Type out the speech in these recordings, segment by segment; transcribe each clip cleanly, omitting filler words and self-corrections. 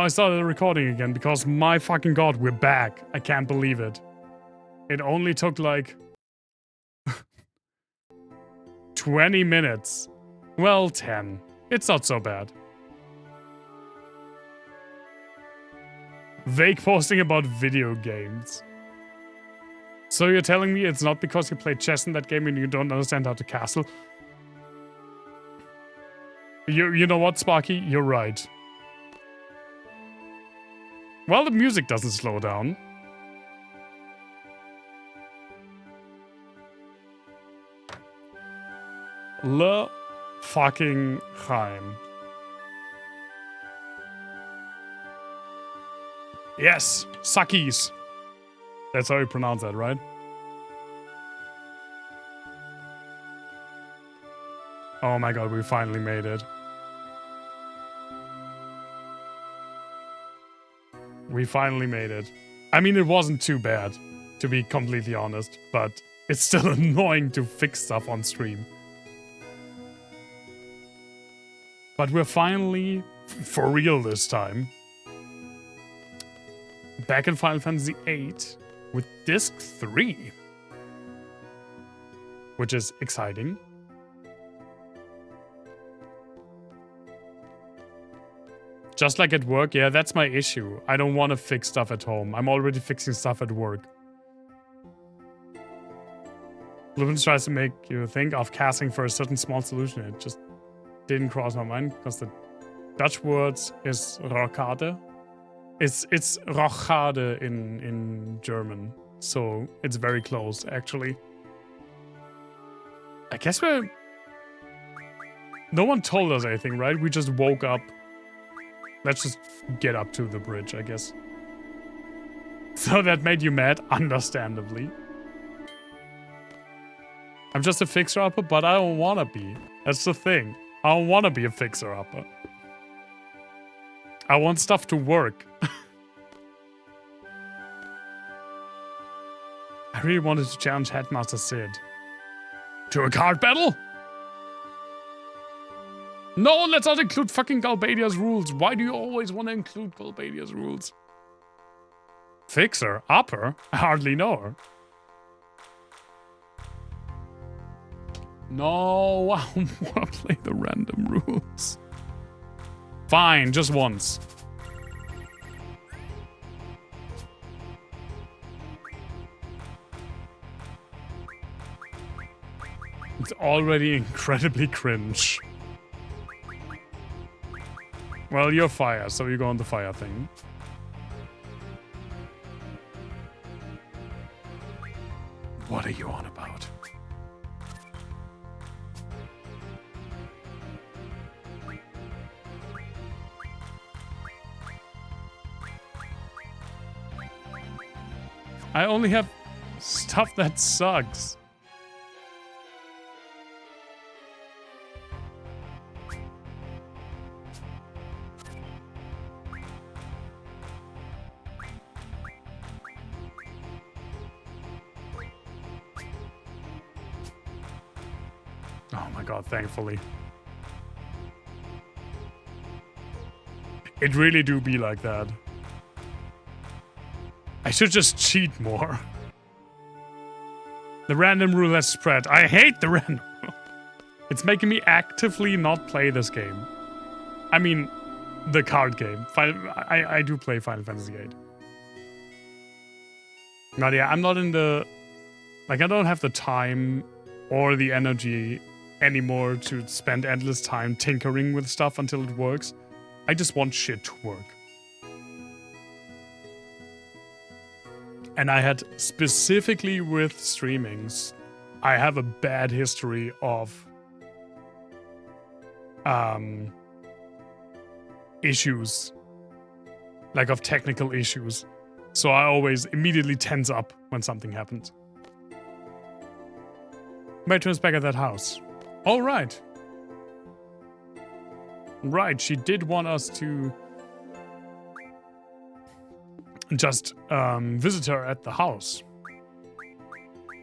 I started recording again because my fucking god, we're back. I can't believe it. It only took like 20 minutes. Well, 10. It's not so bad. Vague posting about video games. So you're telling me it's not because you played chess in that game and you don't understand how to castle? You know what, Sparky? You're right. Well, the music doesn't slow down. Le fucking Chaim. Yes, Sakis. That's how you pronounce that, right? Oh my god, we finally made it. We finally made it. I mean, it wasn't too bad, to be completely honest, but it's still annoying to fix stuff on stream. But we're finally, for real this time, back in Final Fantasy VIII with Disc 3. Which is exciting. Just like at work, yeah, that's my issue. I don't want to fix stuff at home. I'm already fixing stuff at work. Lupin tries to make you think of casting for a certain small solution. It just didn't cross my mind because the Dutch words is rochade. It's rochade in German, so it's very close actually. I guess we're... No one told us anything, right? We just woke up. Let's just get up to the bridge, I guess. So that made you mad, understandably. I'm just a fixer-upper, but I don't wanna be. That's the thing. I don't wanna be a fixer-upper. I want stuff to work. I really wanted to challenge Headmaster Sid. To a card battle? No, let's not include fucking Galbadia's rules. Why do you always want to include Galbadia's rules? Fixer? Upper? I hardly know her. No, I don't want to play the random rules. Fine, just once. It's already incredibly cringe. Well, you're fire, so you go on the fire thing. What are you on about? I only have stuff that sucks. Oh my god, thankfully. It really do be like that. I should just cheat more. The random roulette spread. I hate the random roulette. It's making me actively not play this game. I mean, the card game. I do play Final Fantasy VIII. But yeah, I'm not in the... Like, I don't have the time or the energy anymore to spend endless time tinkering with stuff until it works. I just want shit to work. And I had, specifically with streamings, I have a bad history of issues. Like of technical issues. So I always immediately tense up when something happens. Matron's back at that house. Oh, right. Right, she did want us to just visit her at the house.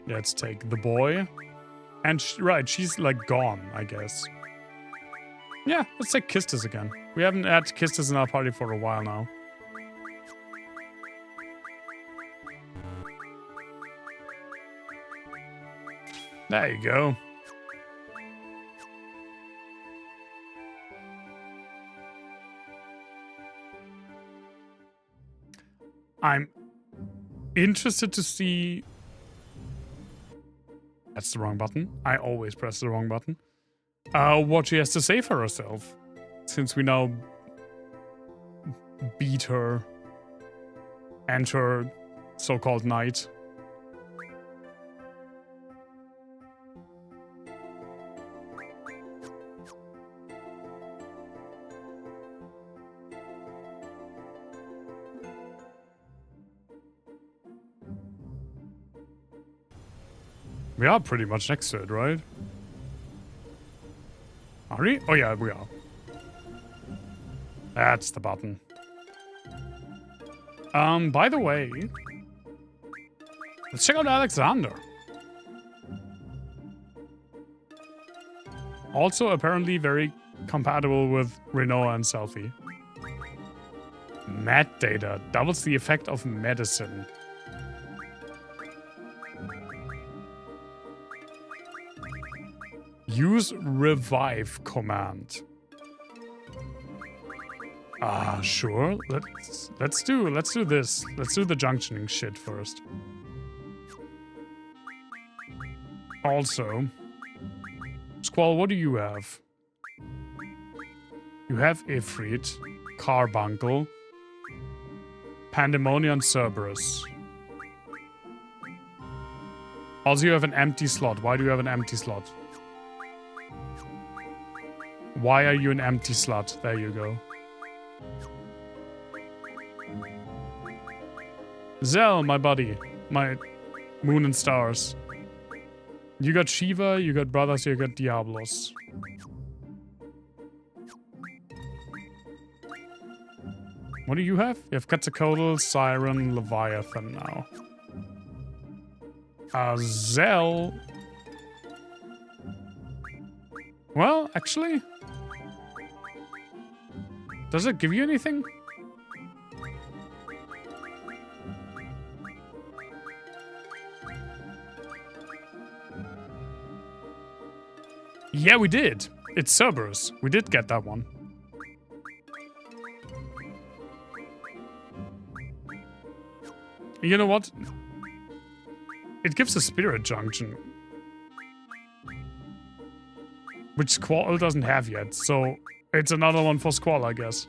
Let's take the boy. And right, she's like gone, I guess. Yeah, let's take Kistis again. We haven't had Kisses in our party for a while now. There you go. I'm interested to see... That's the wrong button. I always press the wrong button. What she has to say for herself. Since we now beat her and her so-called knight. We are pretty much next to it, right? Are we? Oh yeah, we are. That's the button. By the way, let's check out Alexander. Also apparently very compatible with Renoa and Selfie. Med data doubles the effect of medicine. Use revive command. Sure. Let's do this. Let's do the junctioning shit first. Also, Squall, what do you have? You have Ifrit, Carbuncle, Pandemonium, Cerberus. Also, you have an empty slot. Why do you have an empty slot? Why are you an empty slot? There you go. Zell, my buddy. My moon and stars. You got Shiva, you got brothers, you got Diablos. What do you have? You have Quetzalcoatl, Siren, Leviathan now. Zell. Well, actually... Does it give you anything? Yeah, we did. It's Cerberus. We did get that one. You know what? It gives a spirit junction. Which Squall doesn't have yet, so it's another one for Squall, I guess.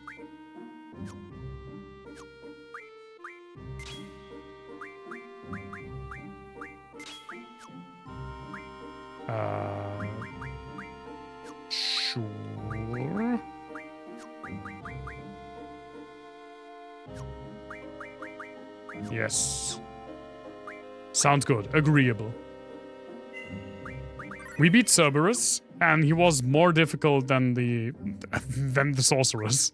Sure. Yes. Sounds good. Agreeable. We beat Cerberus, and he was more difficult than the Sorceress.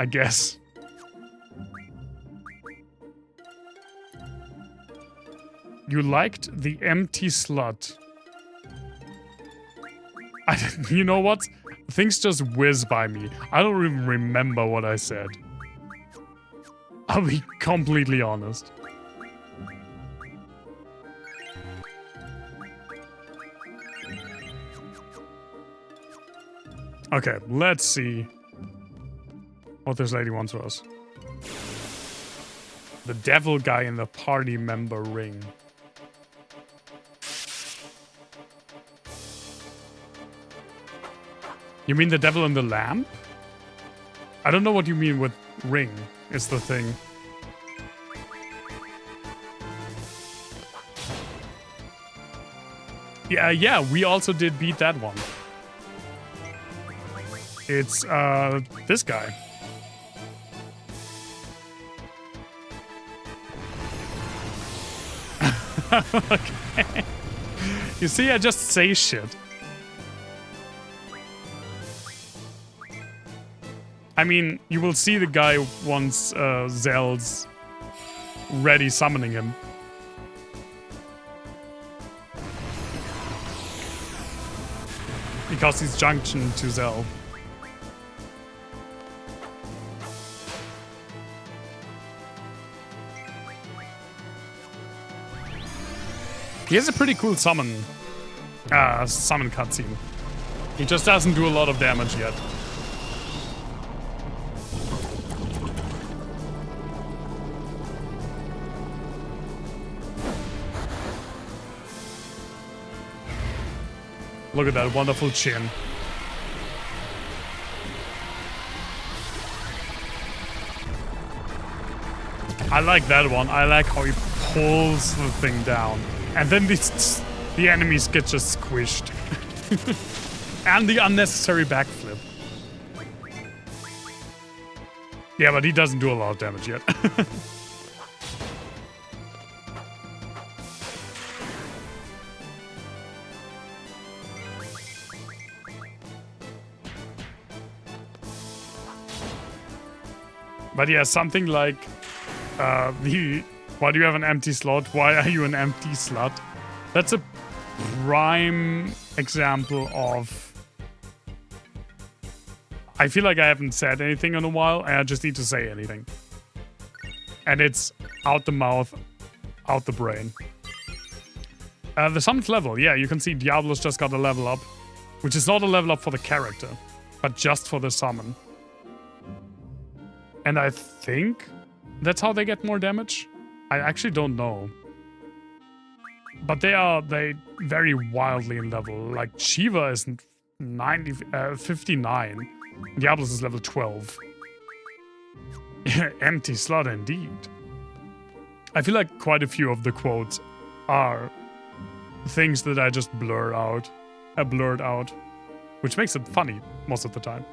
I guess. You liked the empty slot. You know what? Things just whiz by me. I don't even remember what I said. I'll be completely honest. Okay, let's see what this lady wants from us. The devil guy in the party member ring. You mean the devil in the lamp? I don't know what you mean with ring, is the thing. Yeah, we also did beat that one. It's, this guy. Okay. You see, I just say shit. I mean, you will see the guy once Zell's ready summoning him. Because he's junctioned to Zell. He has a pretty cool summon cutscene. He just doesn't do a lot of damage yet. Look at that wonderful chin. I like that one. I like how he pulls the thing down. And then the enemies get just squished. And the unnecessary backflip. Yeah, but he doesn't do a lot of damage yet. But yeah, something like why do you have an empty slot? Why are you an empty slot? That's a prime example of... I feel like I haven't said anything in a while, and I just need to say anything. And it's out the mouth, out the brain. The summoned level, yeah, you can see Diablo's just got a level up, which is not a level up for the character, but just for the summon. And I think that's how they get more damage. I actually don't know. But they vary wildly in level. Like Shiva is 59. Diablos is level 12. Empty slot indeed. I feel like quite a few of the quotes are things that I just blurred out, which makes it funny most of the time.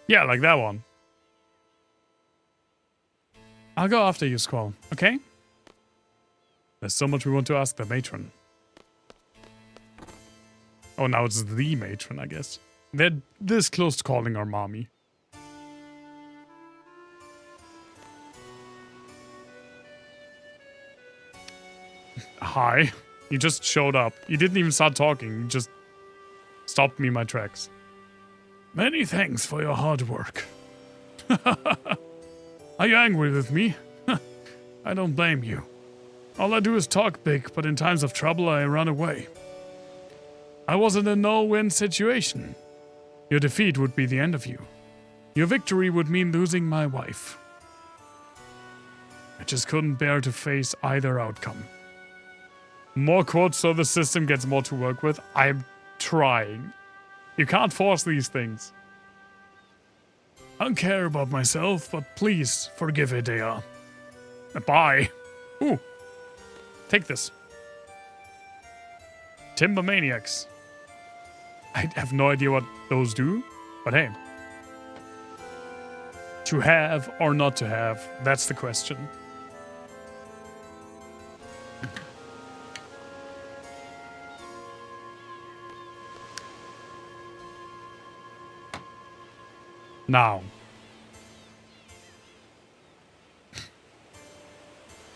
Yeah, like that one. I'll go after you, Squall, okay? There's so much we want to ask the matron. Oh, now it's the matron, I guess. They're this close to calling our mommy. Hi. You just showed up. You didn't even start talking. You just stopped me in my tracks. Many thanks for your hard work. Are you angry with me? I don't blame you. All I do is talk big, but in times of trouble I run away. I was in a no-win situation. Your defeat would be the end of you. Your victory would mean losing my wife. I just couldn't bear to face either outcome. More quotes so the system gets more to work with. I'm trying. You can't force these things. I don't care about myself, but please forgive Idea. Bye. Ooh. Take this. Timber Maniacs. I have no idea what those do, but hey. To have or not to have, that's the question. Now,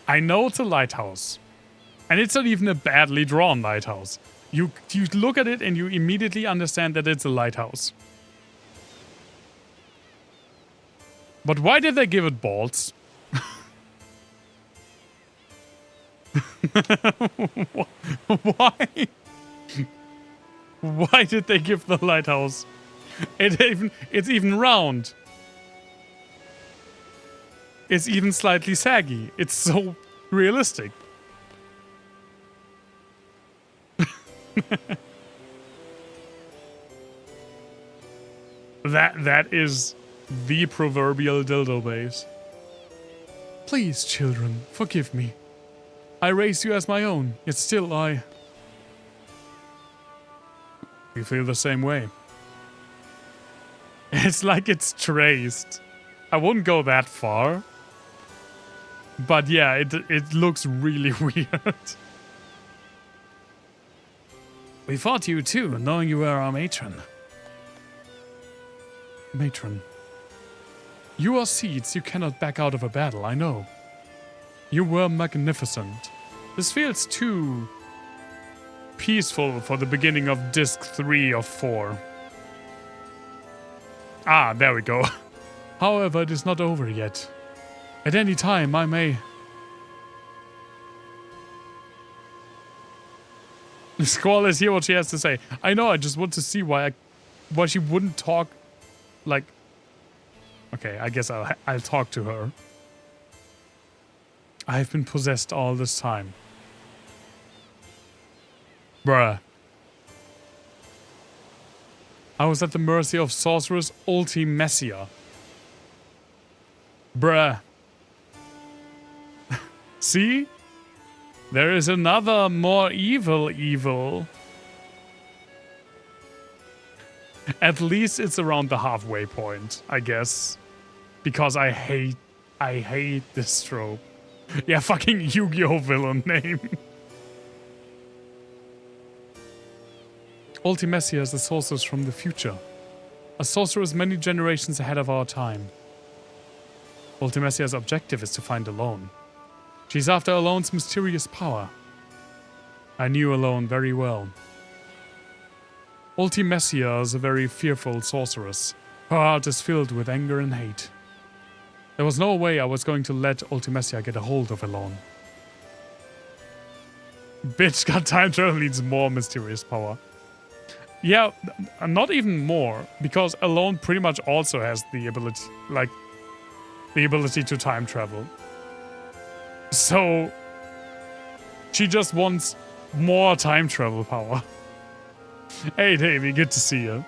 I know it's a lighthouse, and it's not even a badly drawn lighthouse. You look at it and you immediately understand that it's a lighthouse. But why did they give it bolts? Why? Why did they give the lighthouse? It's even round. It's even slightly saggy. It's so realistic. That is the proverbial dildo base. Please, children, forgive me. I raised you as my own, yet still We feel the same way. It's like it's traced. I wouldn't go that far. But yeah, it looks really weird. We fought you too, knowing you were our matron. Matron. You are seeds you cannot back out of a battle, I know. You were magnificent. This feels too peaceful for the beginning of disc 3 of 4. Ah, there we go. However, it is not over yet. At any time, I may... Squall, let's hear what she has to say. I know, I just want to see why she wouldn't talk, like... Okay, I guess I'll talk to her. I have been possessed all this time. Bruh. I was at the mercy of Sorceress Ultimecia. Bruh. See? There is another more evil. At least it's around the halfway point, I guess. Because I hate this trope. Yeah, fucking Yu-Gi-Oh! Villain name. Ultimecia is a sorceress from the future. A sorceress many generations ahead of our time. Ultimecia's objective is to find Alone. She's after Alone's mysterious power. I knew Alone very well. Ultimecia is a very fearful sorceress. Her heart is filled with anger and hate. There was no way I was going to let Ultimecia get a hold of Alone. Bitch, got time travel needs more mysterious power. Yeah, not even more, because Alone pretty much also has the ability, to time travel. So, she just wants more time travel power. Hey, Davey, good to see you.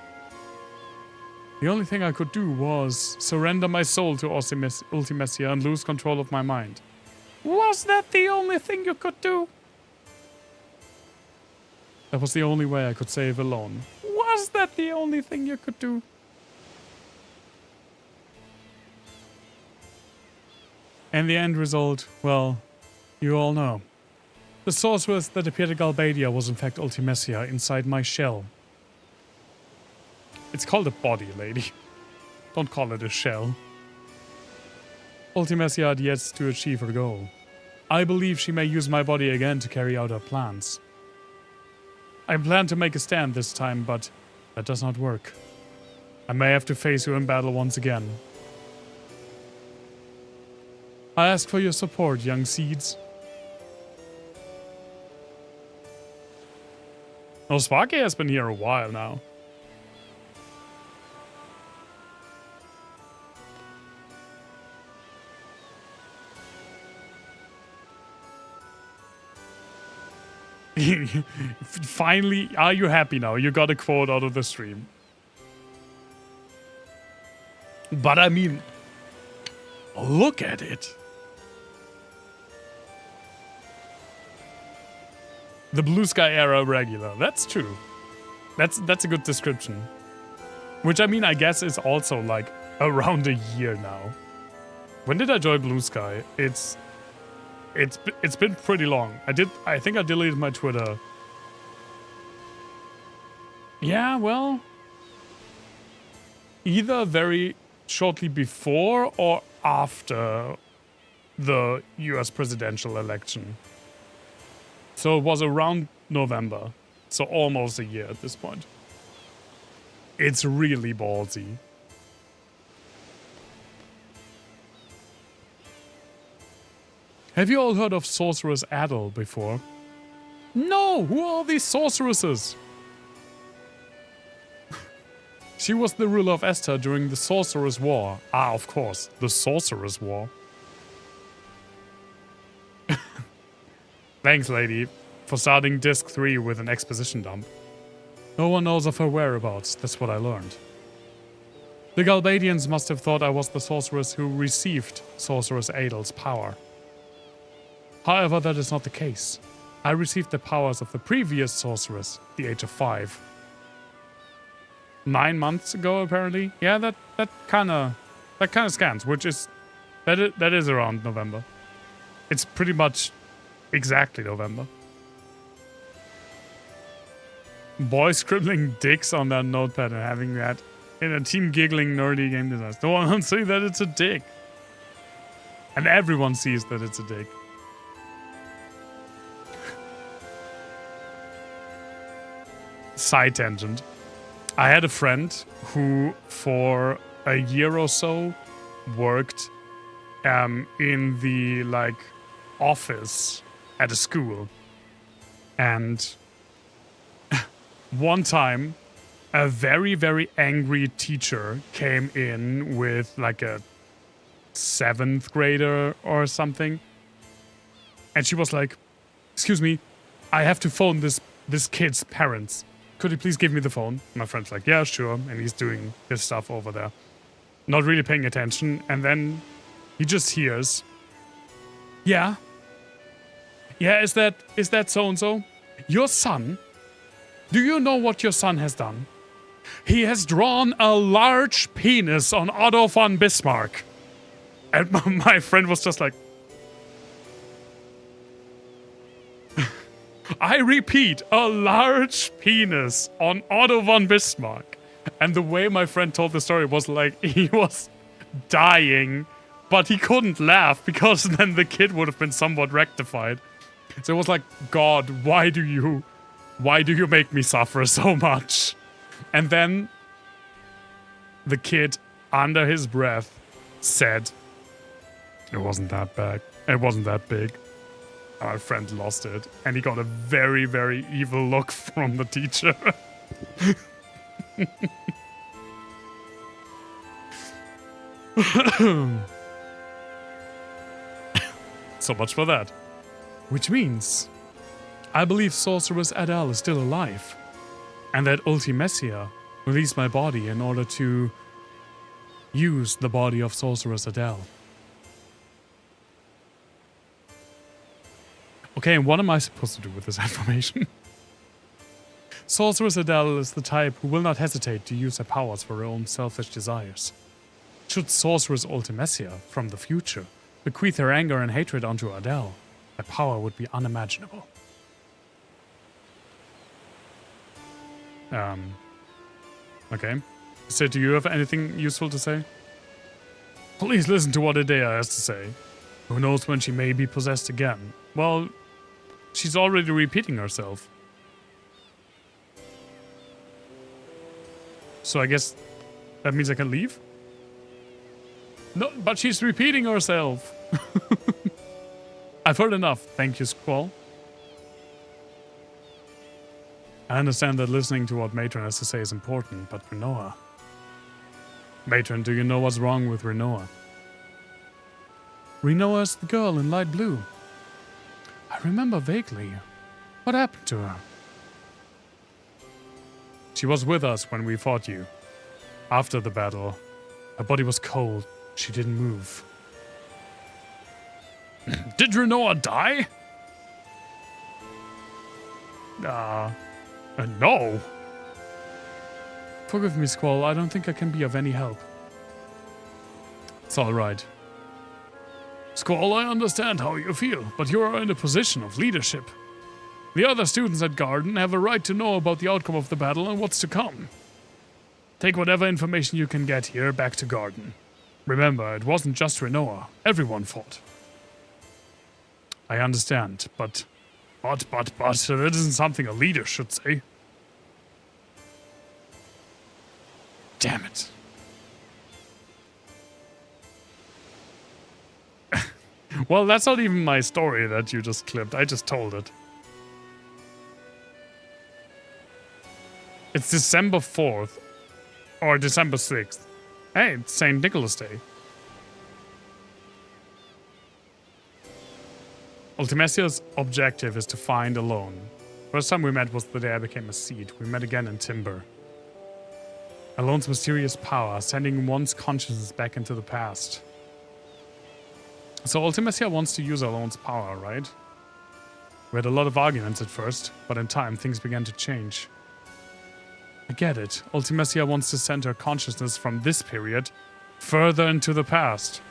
The only thing I could do was surrender my soul to Ultimecia and lose control of my mind. Was that the only thing you could do? That was the only way I could save Alone. Was that the only thing you could do? And the end result, well, you all know. The sorceress that appeared at Galbadia was in fact Ultimecia inside my shell. It's called a body, lady. Don't call it a shell. Ultimecia had yet to achieve her goal. I believe she may use my body again to carry out her plans. I plan to make a stand this time, but that does not work. I may have to face you in battle once again. I ask for your support, young seeds. Oh, Sparky has been here a while now. Finally, are you happy now? You got a quote out of the stream. But I mean, look at it. The Blue Sky era regular. That's true. That's a good description. Which I mean, I guess is also like around a year now. When did I join Blue Sky? It's been pretty long. I think I deleted my Twitter. Yeah, well, either very shortly before or after the US presidential election. So it was around November. So almost a year at this point. It's really ballsy. Have you all heard of Sorceress Adel before? No! Who are these sorceresses? She was the ruler of Esther during the Sorceress War. Ah, of course, the Sorceress War. Thanks, lady, for starting Disc 3 with an exposition dump. No one knows of her whereabouts, that's what I learned. The Galbadians must have thought I was the sorceress who received Sorceress Adel's power. However, that is not the case. I received the powers of the previous sorceress, the age of 5. 9 months ago, apparently. Yeah, that kind of scans, which is that is around November. It's pretty much exactly November. Boys scribbling dicks on their notepad and having that in a team giggling nerdy game designers. No one see that it's a dick. And everyone sees that it's a dick. Side tangent. I had a friend who, for a year or so, worked in the office at a school, and one time a very, very angry teacher came in with like a 7th grader or something, and she was like, "Excuse me, I have to phone this kid's parents. Could you please give me the phone?" My friend's like, "Yeah, sure," and he's doing his stuff over there, not really paying attention, and then he just hears, "Yeah, is that so-and-so? Your son? Do you know what your son has done? He has drawn a large penis on Otto von Bismarck." And my friend was just like, "I repeat, a large penis on Otto von Bismarck." And the way my friend told the story was like he was dying, but he couldn't laugh because then the kid would have been somewhat rectified. So it was like, "God, why do you make me suffer so much?" And then the kid, under his breath, said, "It wasn't that bad. It wasn't that big." Our friend lost it, and he got a very, very evil look from the teacher. So much for that. Which means, I believe Sorceress Adele is still alive, and that Ultimecia released my body in order to use the body of Sorceress Adele. Okay, and what am I supposed to do with this information? Sorceress Adele is the type who will not hesitate to use her powers for her own selfish desires. Should Sorceress Ultimecia, from the future, bequeath her anger and hatred onto Adele, her power would be unimaginable. Okay. So, do you have anything useful to say? Please listen to what Idea has to say. Who knows when she may be possessed again? Well, she's already repeating herself. So I guess that means I can leave? No, but she's repeating herself. I've heard enough. Thank you, Squall. I understand that listening to what Matron has to say is important, but Rinoa... Matron, do you know what's wrong with Rinoa? Rinoa's the girl in light blue. I remember vaguely. What happened to her? She was with us when we fought you. After the battle, her body was cold. She didn't move. Did Rinoa die? No. Forgive me, Squall. I don't think I can be of any help. It's all right. Squall, I understand how you feel, but you are in a position of leadership. The other students at Garden have a right to know about the outcome of the battle and what's to come. Take whatever information you can get here back to Garden. Remember, it wasn't just Rinoa. Everyone fought. I understand, but that isn't something a leader should say. Damn it. Well, that's not even my story that you just clipped. I just told it. It's December 4th. Or December 6th. Hey, it's St. Nicholas Day. Ultimecia's objective is to find Alone. First time we met was the day I became a seed. We met again in Timber. Alone's mysterious power, sending one's consciousness back into the past. So Ultimecia wants to use Alone's power, right? We had a lot of arguments at first, but in time things began to change. I get it. Ultimecia wants to send her consciousness from this period further into the past.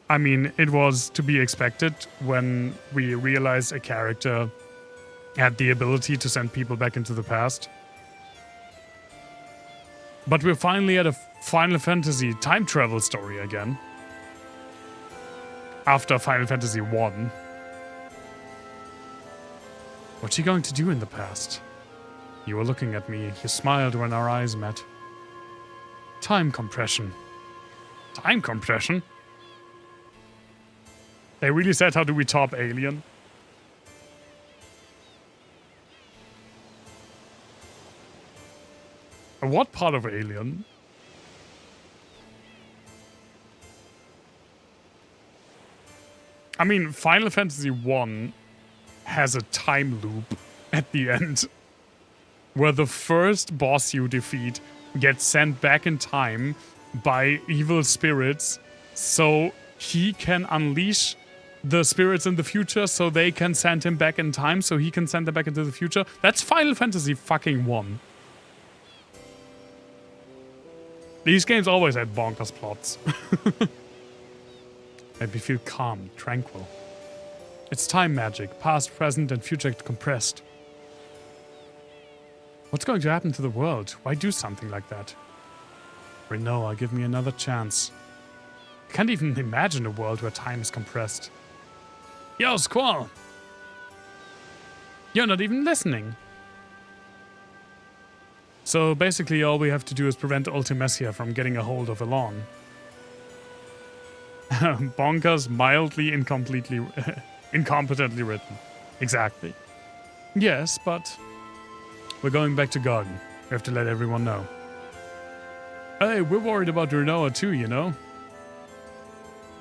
I mean, it was to be expected when we realized a character had the ability to send people back into the past. But we're finally at a Final Fantasy time travel story again. After Final Fantasy I. What's she going to do in the past? You were looking at me. You smiled when our eyes met. Time compression. Time compression? They really said, how do we top Alien? What part of Alien? I mean, Final Fantasy I has a time loop at the end where the first boss you defeat gets sent back in time by evil spirits so he can unleash the spirits in the future so they can send him back in time so he can send them back into the future. That's Final Fantasy fucking 1. These games always had bonkers plots. Made me feel calm, tranquil. It's time magic, past, present, and future compressed. What's going to happen to the world? Why do something like that? Renoa, give me another chance. I can't even imagine a world where time is compressed. Yo, Squall! You're not even listening. So basically all we have to do is prevent Ultimecia from getting a hold of Elon. Bonkers, mildly incompetently written. Exactly. Yes, but we're going back to Garden. We have to let everyone know. Hey, we're worried about Renoa too, you know?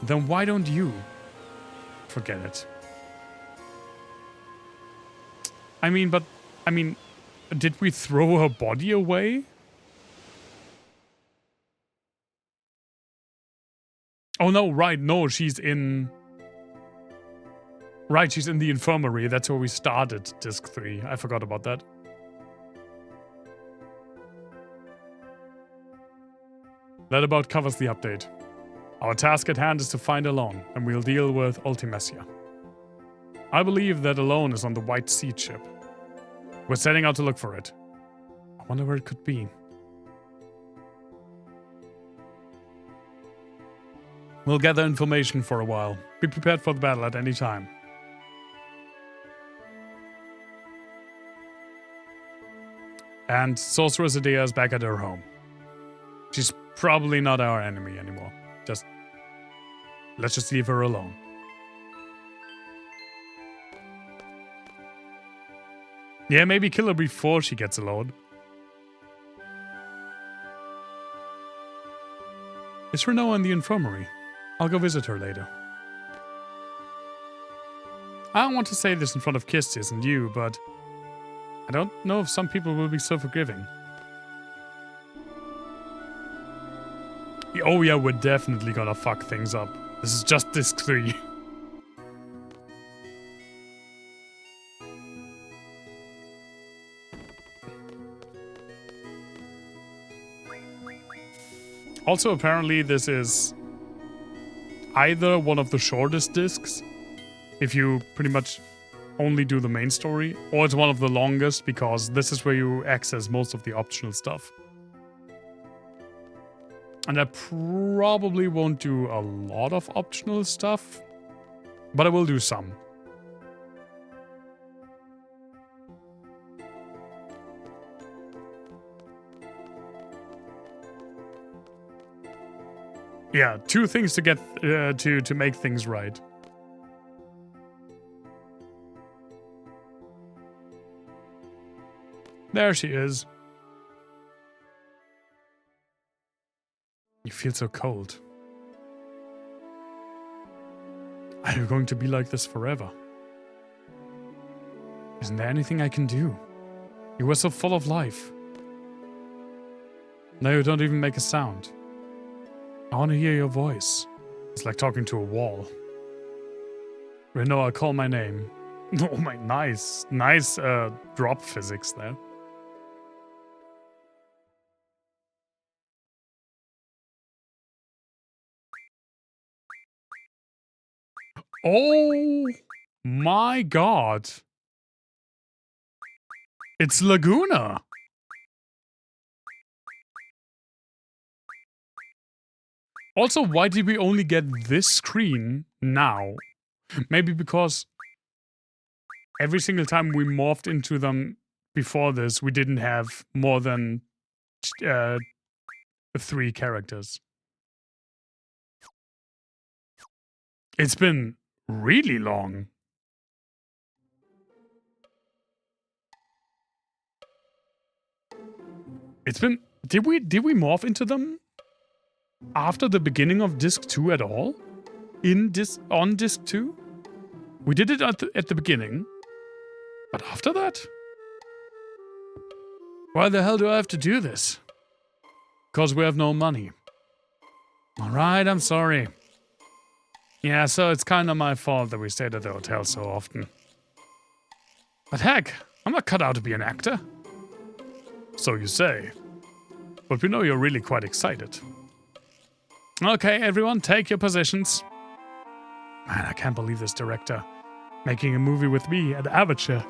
Then why don't you? Forget it. I mean, did we throw her body away? Oh no, right, no, she's in... Right, she's in the infirmary. That's where we started Disc 3. I forgot about that. That about covers the update. Our task at hand is to find Alone, and we'll deal with Ultimecia. I believe that Alone is on the White Seed ship. We're setting out to look for it. I wonder where it could be. We'll gather information for a while. Be prepared for the battle at any time. And Sorceress Adea is back at her home. She's probably not our enemy anymore. Let's just leave her alone. Yeah, maybe kill her before she gets alone. Is Renoa in the infirmary? I'll go visit her later. I don't want to say this in front of Kistis and you, but I don't know if some people will be so forgiving. Oh yeah, we're definitely gonna fuck things up. This is just Disc 3. Also, apparently this is either one of the shortest discs, if you pretty much only do the main story, or it's one of the longest, because this is where you access most of the optional stuff. And I probably won't do a lot of optional stuff, but I will do some. Yeah, 2 things to get to make things right. There she is. You feel so cold. Are you going to be like this forever? Isn't there anything I can do? You were so full of life. Now you don't even make a sound. I want to hear your voice. It's like talking to a wall. Renoa, call my name. Oh my, nice drop physics there. Oh my god. It's Laguna. Also, why did we only get this screen now? Maybe because every single time we morphed into them before this, we didn't have more than 3 characters. It's been really long. It's been... Did we morph into them after the beginning of Disc 2 at all? On Disc 2? We did it at the beginning. But after that? Why the hell do I have to do this? Because we have no money. Alright, I'm sorry. Yeah, so it's kind of my fault that we stayed at the hotel so often. But heck, I'm not cut out to be an actor. So you say. But we know you're really quite excited. Okay, everyone, take your positions. Man, I can't believe this director making a movie with me at Avatar.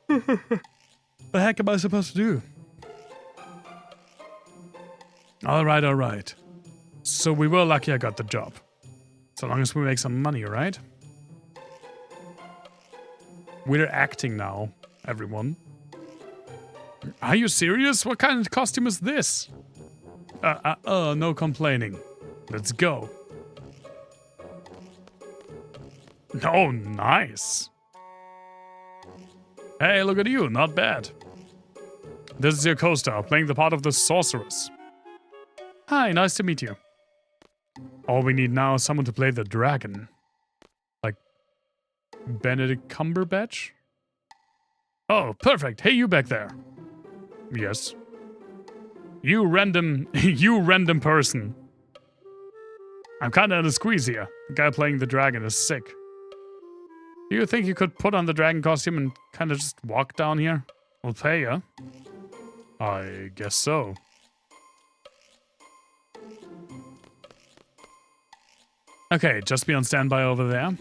The heck am I supposed to do? Alright. So we were lucky I got the job. So long as we make some money, right? We're acting now, everyone. Are you serious? What kind of costume is this? No complaining. Let's go. Oh, nice. Hey, look at you. Not bad. This is your co-star, playing the part of the Sorceress. Hi, nice to meet you. All we need now is someone to play the dragon. Like Benedict Cumberbatch? Oh, perfect. Hey, you back there. Yes. You random person. I'm kinda in a squeeze here. The guy playing the dragon is sick. Do you think you could put on the dragon costume and kinda just walk down here? We'll pay you. I guess so. Okay, just be on standby over there.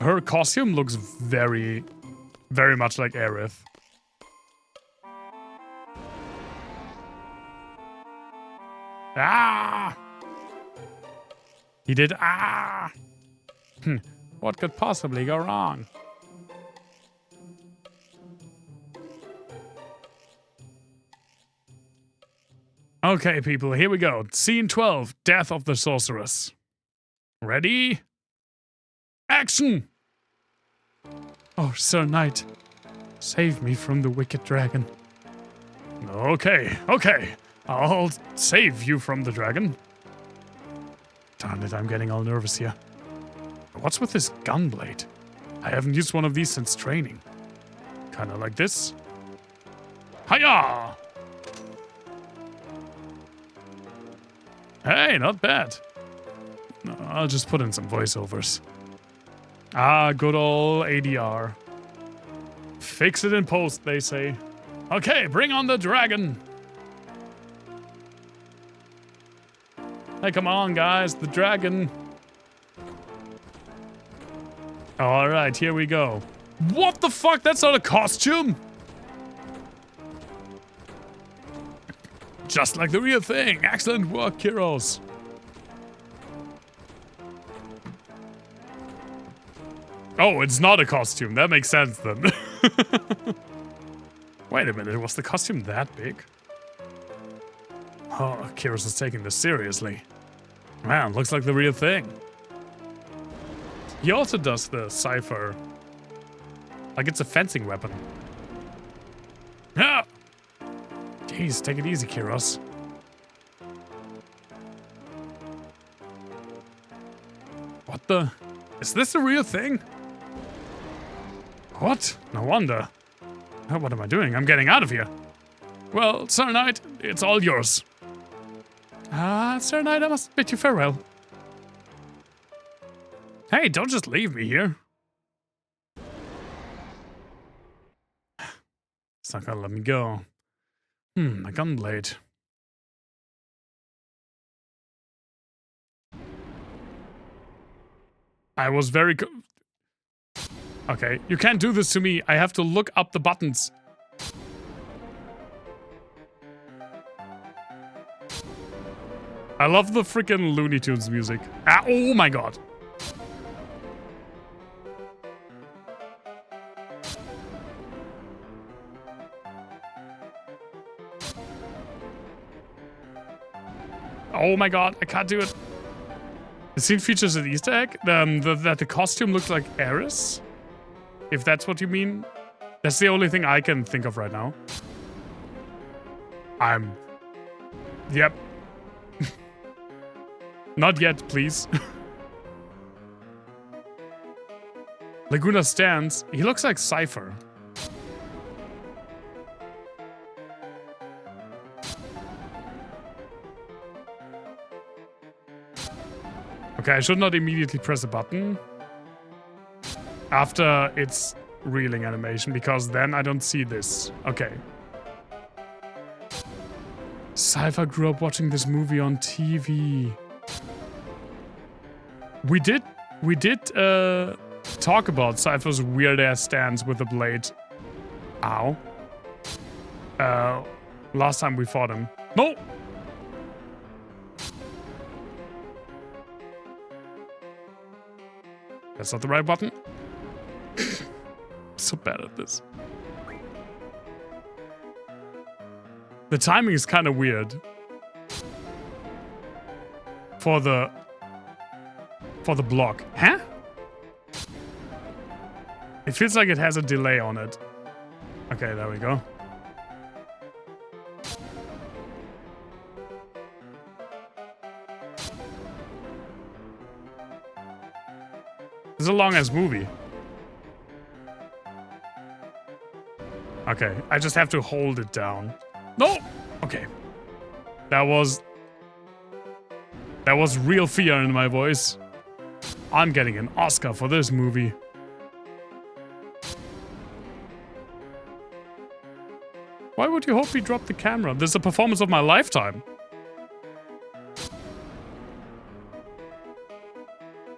Her costume looks very, very much like Aerith. Ah! He did ah! What could possibly go wrong? Okay, people, here we go. Scene 12, Death of the Sorceress. Ready? Action! Oh, Sir Knight, save me from the wicked dragon. Okay. I'll save you from the dragon. Darn it, I'm getting all nervous here. What's with this gun blade? I haven't used one of these since training. Kinda like this. Hiya! Hey, not bad. No, I'll just put in some voiceovers. Ah, good old ADR. Fix it in post, they say. Okay, bring on the dragon. Hey, come on, guys, the dragon. Alright, here we go. What the fuck? That's not a costume! Just like the real thing. Excellent work, Kiros. Oh, it's not a costume. That makes sense then. Wait a minute, was the costume that big? Oh, Kiros is taking this seriously. Man, looks like the real thing. He also does the cipher. Like it's a fencing weapon. Yeah. Jeez, take it easy, Kiros. What the? Is this the real thing? What? No wonder. Oh, what am I doing? I'm getting out of here. Well, Sir Knight, it's all yours. Sir Knight, I must bid you farewell. Hey, don't just leave me here. It's not gonna let me go. My gunblade. I was very Okay, you can't do this to me. I have to look up the buttons. I love the freaking Looney Tunes music. Oh my god. Oh my god, I can't do it. The scene features an Easter egg. That the costume looks like Eris. If that's what you mean. That's the only thing I can think of right now. Yep. Not yet, please. Laguna stands. He looks like Cypher. Okay, I should not immediately press a button after its reeling animation, because then I don't see this. Okay. Cypher grew up watching this movie on TV. We did talk about Cypher's weird ass stance with the blade. Ow. Last time we fought him. No! That's not the right button. So bad at this. The timing is kind of weird. For the block. Huh? It feels like it has a delay on it. Okay, there we go. It's a long-ass movie. Okay, I just have to hold it down. No! Okay. That was real fear in my voice. I'm getting an Oscar for this movie. Why would you hope he dropped the camera? This is a performance of my lifetime.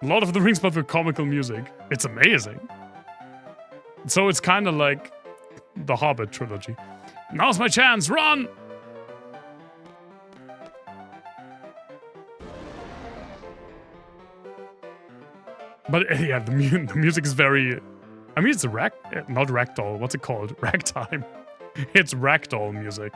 Lord of the Rings, but with comical music. It's amazing. So it's kind of like the Hobbit trilogy. Now's my chance, run! But yeah, the music is very... I mean, it's not ragdoll. What's it called? Ragtime. It's ragdoll music.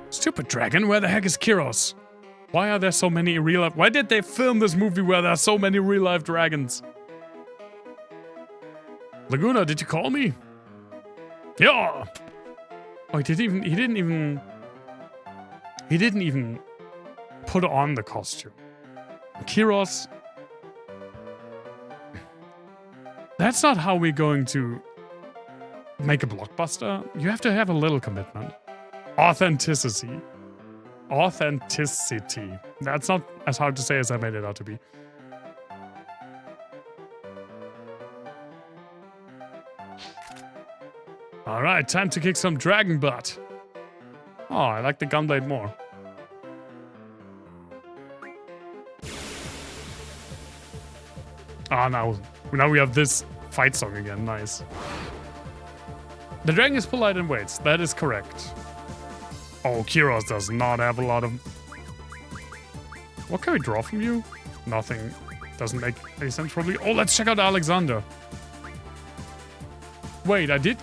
Stupid dragon, where the heck is Kiros? Why are there so many real-life... Why did they film this movie where there are so many real-life dragons? Laguna, did you call me? Yeah! Oh, he didn't even put on the costume. Kiros... That's not how we're going to make a blockbuster. You have to have a little commitment. Authenticity. Authenticity. That's not as hard to say as I made it out to be. Alright, time to kick some dragon butt. Oh, I like the gunblade more. Ah, now we have this fight song again. Nice. The dragon is polite and waits. That is correct. Oh, Kiros does not have a lot of... What can we draw from you? Nothing. Doesn't make any sense, probably. Oh, let's check out Alexander. Wait, I did...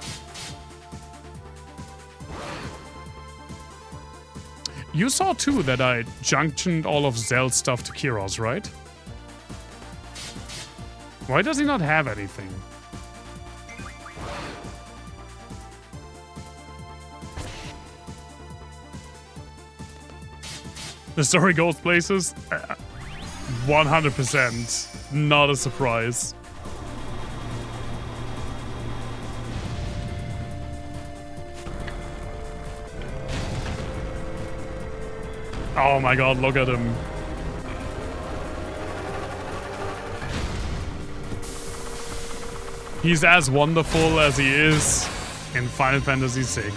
You saw too that I junctioned all of Zell's stuff to Kiros, right? Why does he not have anything? The story goes places. 100%. Not a surprise. Oh my god, look at him. He's as wonderful as he is in Final Fantasy VI.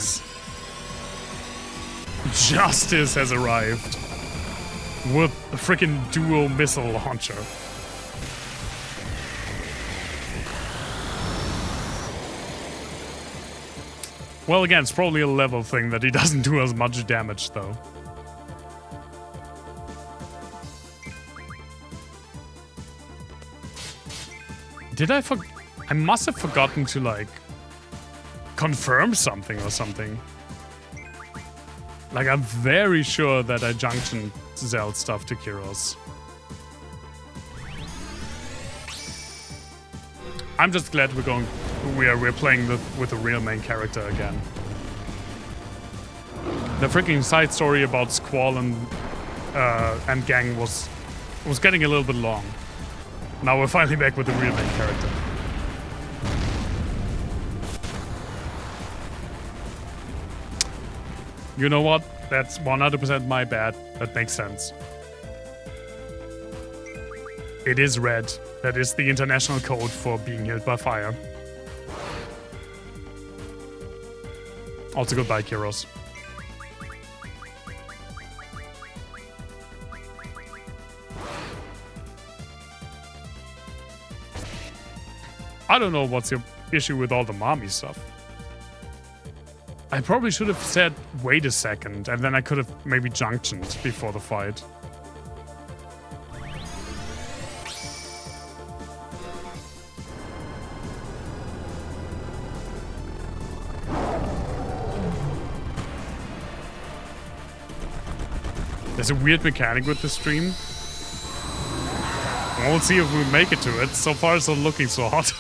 Justice has arrived with a freaking dual missile launcher. Well, again, it's probably a level thing that he doesn't do as much damage, though. Did I I must have forgotten to, like, confirm something or something. Like, I'm very sure that I junctioned Zell stuff to Kyros. I'm just glad we're playing with the real main character again. The freaking side story about Squall and gang was getting a little bit long. Now we're finally back with the real main character. You know what? That's 100% my bad. That makes sense. It is red. That is the international code for being hit by fire. Also goodbye, Kyros. I don't know what's your issue with all the mommy stuff. I probably should have said, wait a second, and then I could have maybe junctioned before the fight. There's a weird mechanic with the stream. We'll see if we make it to it. So far, it's not looking so hot.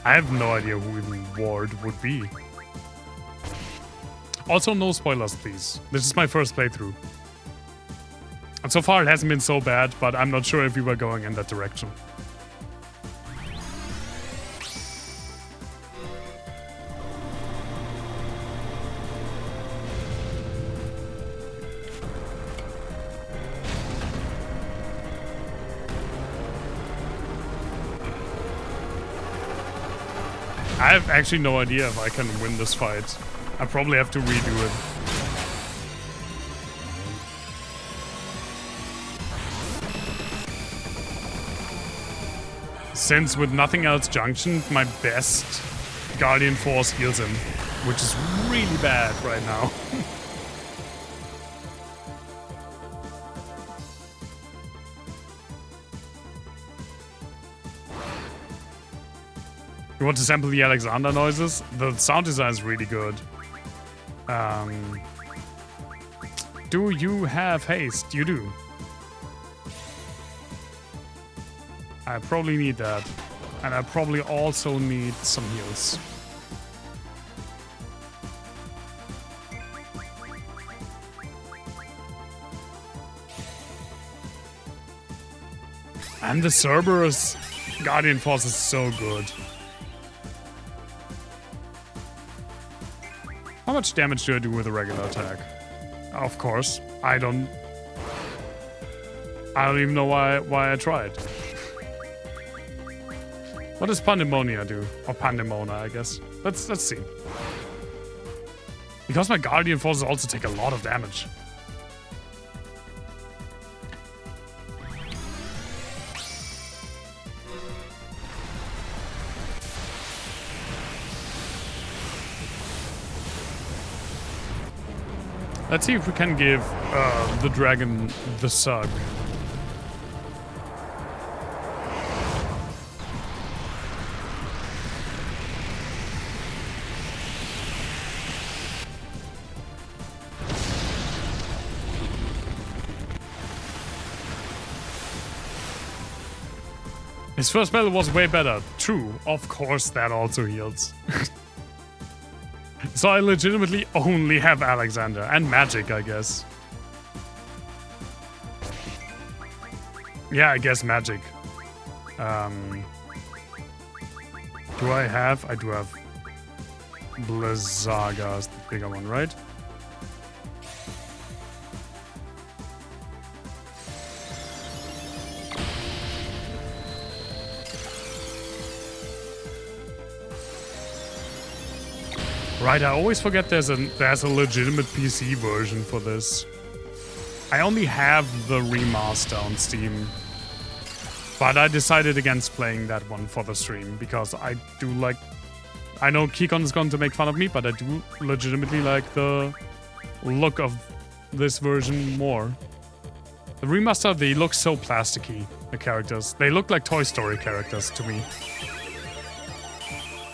I have no idea who even Ward would be. Also, no spoilers, please. This is my first playthrough. And so far, it hasn't been so bad, but I'm not sure if we were going in that direction. I have actually no idea if I can win this fight. I probably have to redo it. Since with nothing else junctioned, my best Guardian Force heals him, which is really bad right now. You want to sample the Alexander noises? The sound design is really good. Do you have haste? You do. I probably need that. And I probably also need some heals. And the Cerberus Guardian Force is so good. How much damage do I do with a regular attack? Of course, I don't even know why I tried. What does Pandemonia do? Or Pandemona, I guess. Let's see. Because my Guardian Forces also take a lot of damage. Let's see if we can give the dragon the sug. His first battle was way better. True, of course that also heals. So I legitimately only have Alexander and magic, I guess. Yeah, I guess magic. Do I have? I do have Blizzaga is the bigger one, right? Right, I always forget there's a legitimate PC version for this. I only have the remaster on Steam. But I decided against playing that one for the stream because I do like... I know Kikon is going to make fun of me, but I do legitimately like the look of this version more. The remaster, they look so plasticky, the characters. They look like Toy Story characters to me.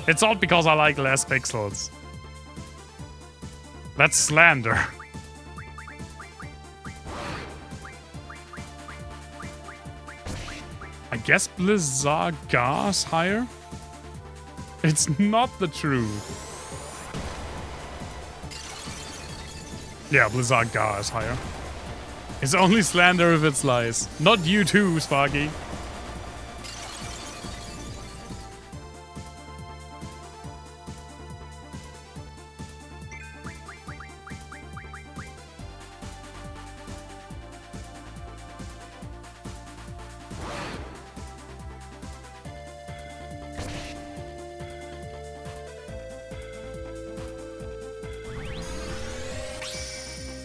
It's all because I like less pixels. That's slander. I guess Blizzagar's higher? It's not the truth. Yeah, Blizzagar is higher. It's only slander if it's lies. Not you too, Sparky.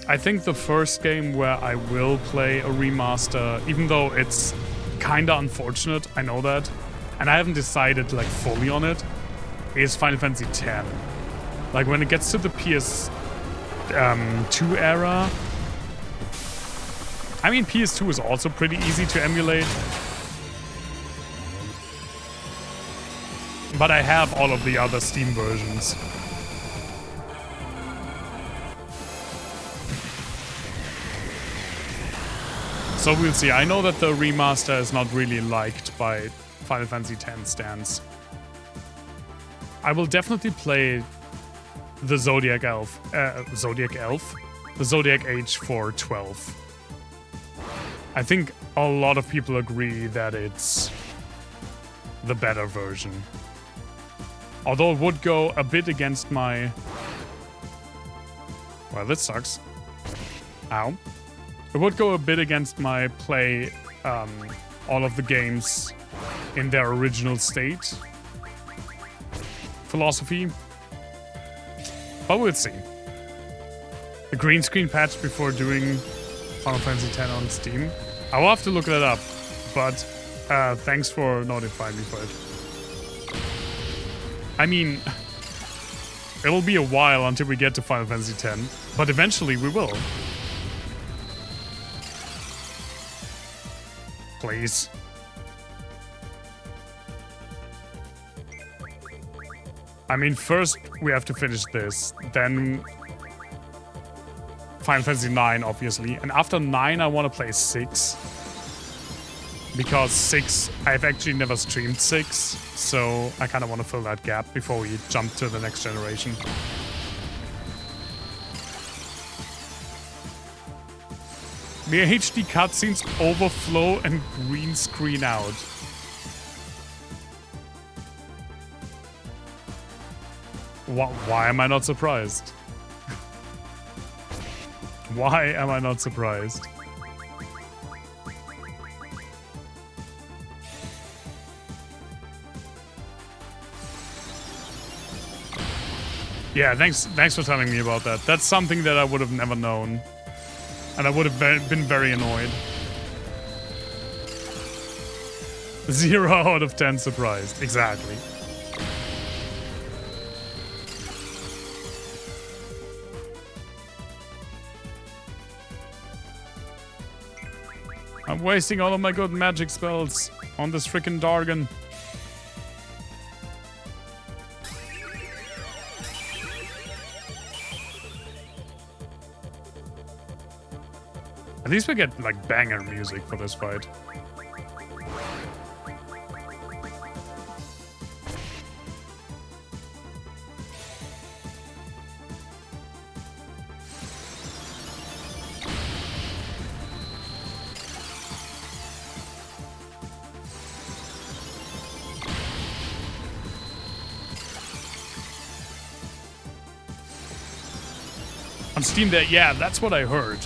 I think the first game where I will play a remaster, even though it's kinda unfortunate, I know that, and I haven't decided like fully on it, is Final Fantasy X. Like when it gets to the PS2 era, I mean PS2 is also pretty easy to emulate, but I have all of the other Steam versions. So we'll see. I know that the remaster is not really liked by Final Fantasy X stands. I will definitely play the Zodiac Elf? The Zodiac Age for 12. I think a lot of people agree that it's the better version. Although it would go a bit against my... Well, this sucks. Ow. It would go a bit against my play all of the games in their original state philosophy. But we'll see. The green screen patch before doing Final Fantasy X on Steam. I will have to look that up, but thanks for notifying me for it. I mean, it'll be a while until we get to Final Fantasy X, but eventually we will. Please. I mean, first we have to finish this, then Final Fantasy IX, obviously. And after 9, I want to play 6. Because 6, I've actually never streamed 6, so I kind of want to fill that gap before we jump to the next generation. Mere HD cutscenes overflow and green screen out. Why am I not surprised? Why am I not surprised? Yeah, thanks for telling me about that. That's something that I would have never known. And I would have been very annoyed. 0 out of 10 surprised. Exactly. I'm wasting all of my good magic spells on this frickin' Dargon. At least we get, like, banger music for this fight. On Steam Deck, yeah, that's what I heard.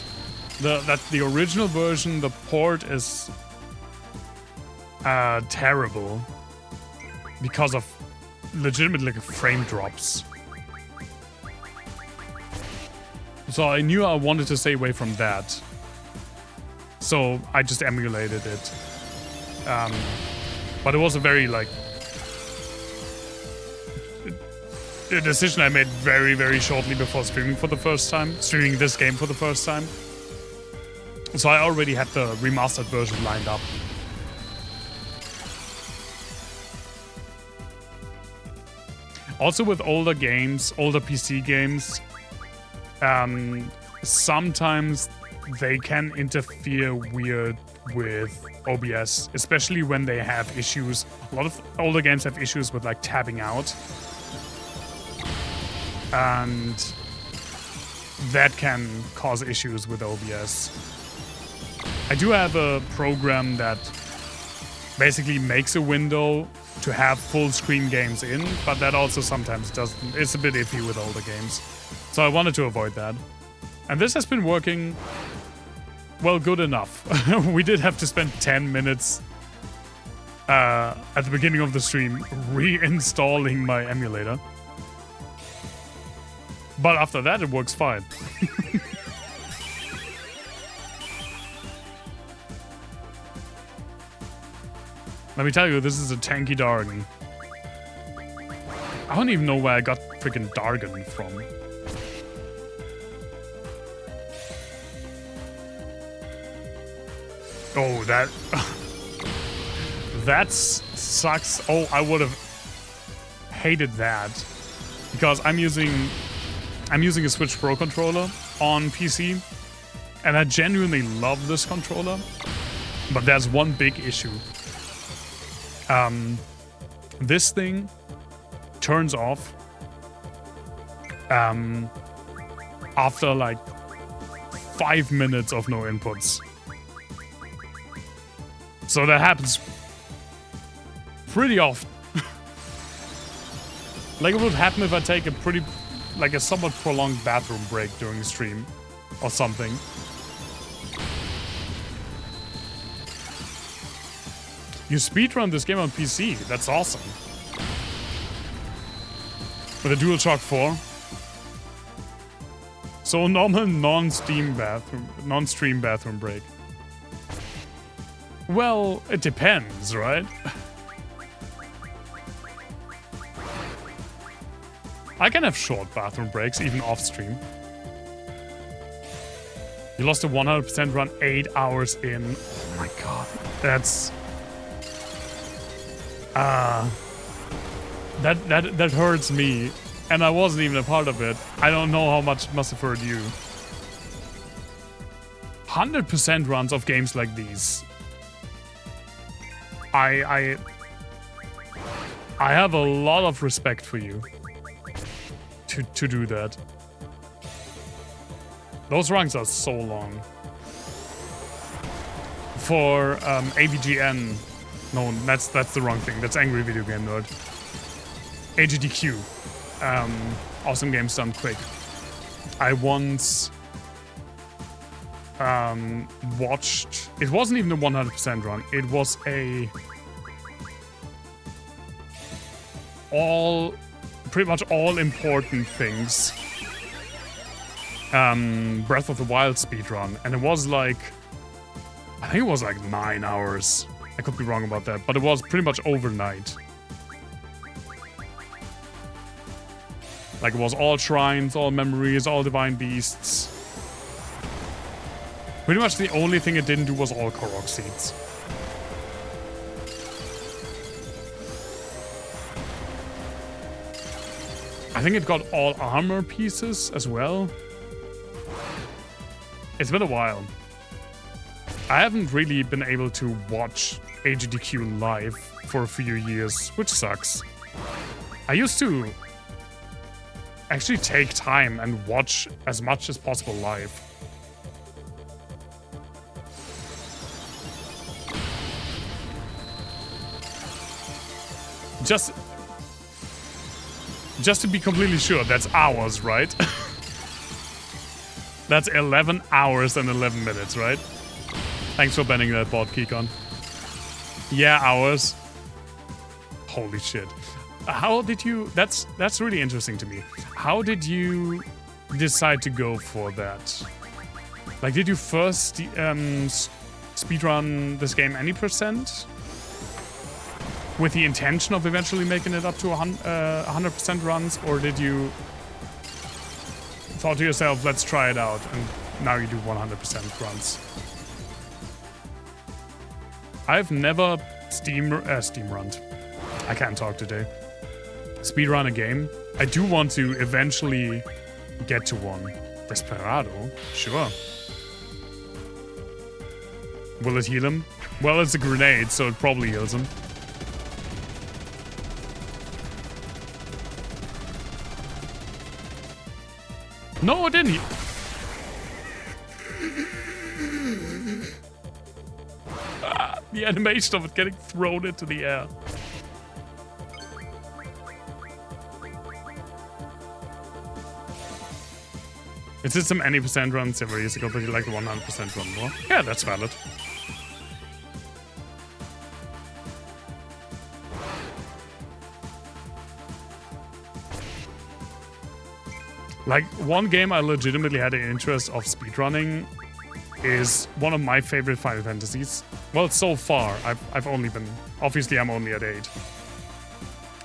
That the original version, the port is terrible because of legitimately frame drops. So I knew I wanted to stay away from that. So I just emulated it. But it was a very, like... a decision I made very, very shortly before streaming this game for the first time. So I already had the remastered version lined up. Also with older games, older PC games, sometimes they can interfere weird with OBS, especially when they have issues. A lot of older games have issues with like tabbing out. And that can cause issues with OBS. I do have a program that basically makes a window to have full screen games in, but that also sometimes doesn't. It's a bit iffy with older games. So I wanted to avoid that. And this has been working, well, good enough. We did have to spend 10 minutes at the beginning of the stream reinstalling my emulator. But after that, it works fine. Let me tell you, this is a tanky Dargon. I don't even know where I got freaking Dargon from. Oh, that... that sucks. Oh, I would have hated that. Because I'm using a Switch Pro controller on PC. And I genuinely love this controller. But there's one big issue. This thing turns off after like 5 minutes of no inputs. So that happens pretty often. Like it would happen if I take a somewhat prolonged bathroom break during the stream or something. You speedrun this game on PC. That's awesome. With a DualShock 4. So normal non-stream bathroom break. Well, it depends, right? I can have short bathroom breaks, even off-stream. You lost a 100% run 8 hours in. Oh my god. That's... that hurts me. And I wasn't even a part of it. I don't know how much it must have hurt you. 100% runs of games like these. I have a lot of respect for you to do that. Those runs are so long. For AVGN, no, that's the wrong thing. That's Angry Video Game Nerd. AGDQ, awesome games done quick. I once watched. It wasn't even a 100% run. It was a pretty much all important things. Breath of the Wild speedrun, and it was like, I think it was like 9 hours. I could be wrong about that, but it was pretty much overnight. Like it was all shrines, all memories, all divine beasts. Pretty much the only thing it didn't do was all Korok seeds. I think it got all armor pieces as well. It's been a while. I haven't really been able to watch AGDQ live for a few years, which sucks. I used to actually take time and watch as much as possible live. Just to be completely sure, that's hours, right? That's 11 hours and 11 minutes, right? Thanks for banning that bot, Kikon. Yeah, hours. Holy shit. How did you... That's really interesting to me. How did you decide to go for that? Like, did you first speedrun this game any percent? with the intention of eventually making it up to 100% runs, or did you thought to yourself, let's try it out, and now you do 100% runs? I've never steam runned. I can't talk today. Speedrun a game. I do want to eventually get to one. Desperado? Sure. Will it heal him? Well, it's a grenade, so it probably heals him. No, it didn't heal. The animation of it getting thrown into the air. It did some any percent runs several years ago, but you like the 100% run more. Yeah, that's valid. Like, one game I legitimately had an interest of speedrunning is one of my favorite Final Fantasies. Well, so far, I've only been... Obviously, I'm only at 8.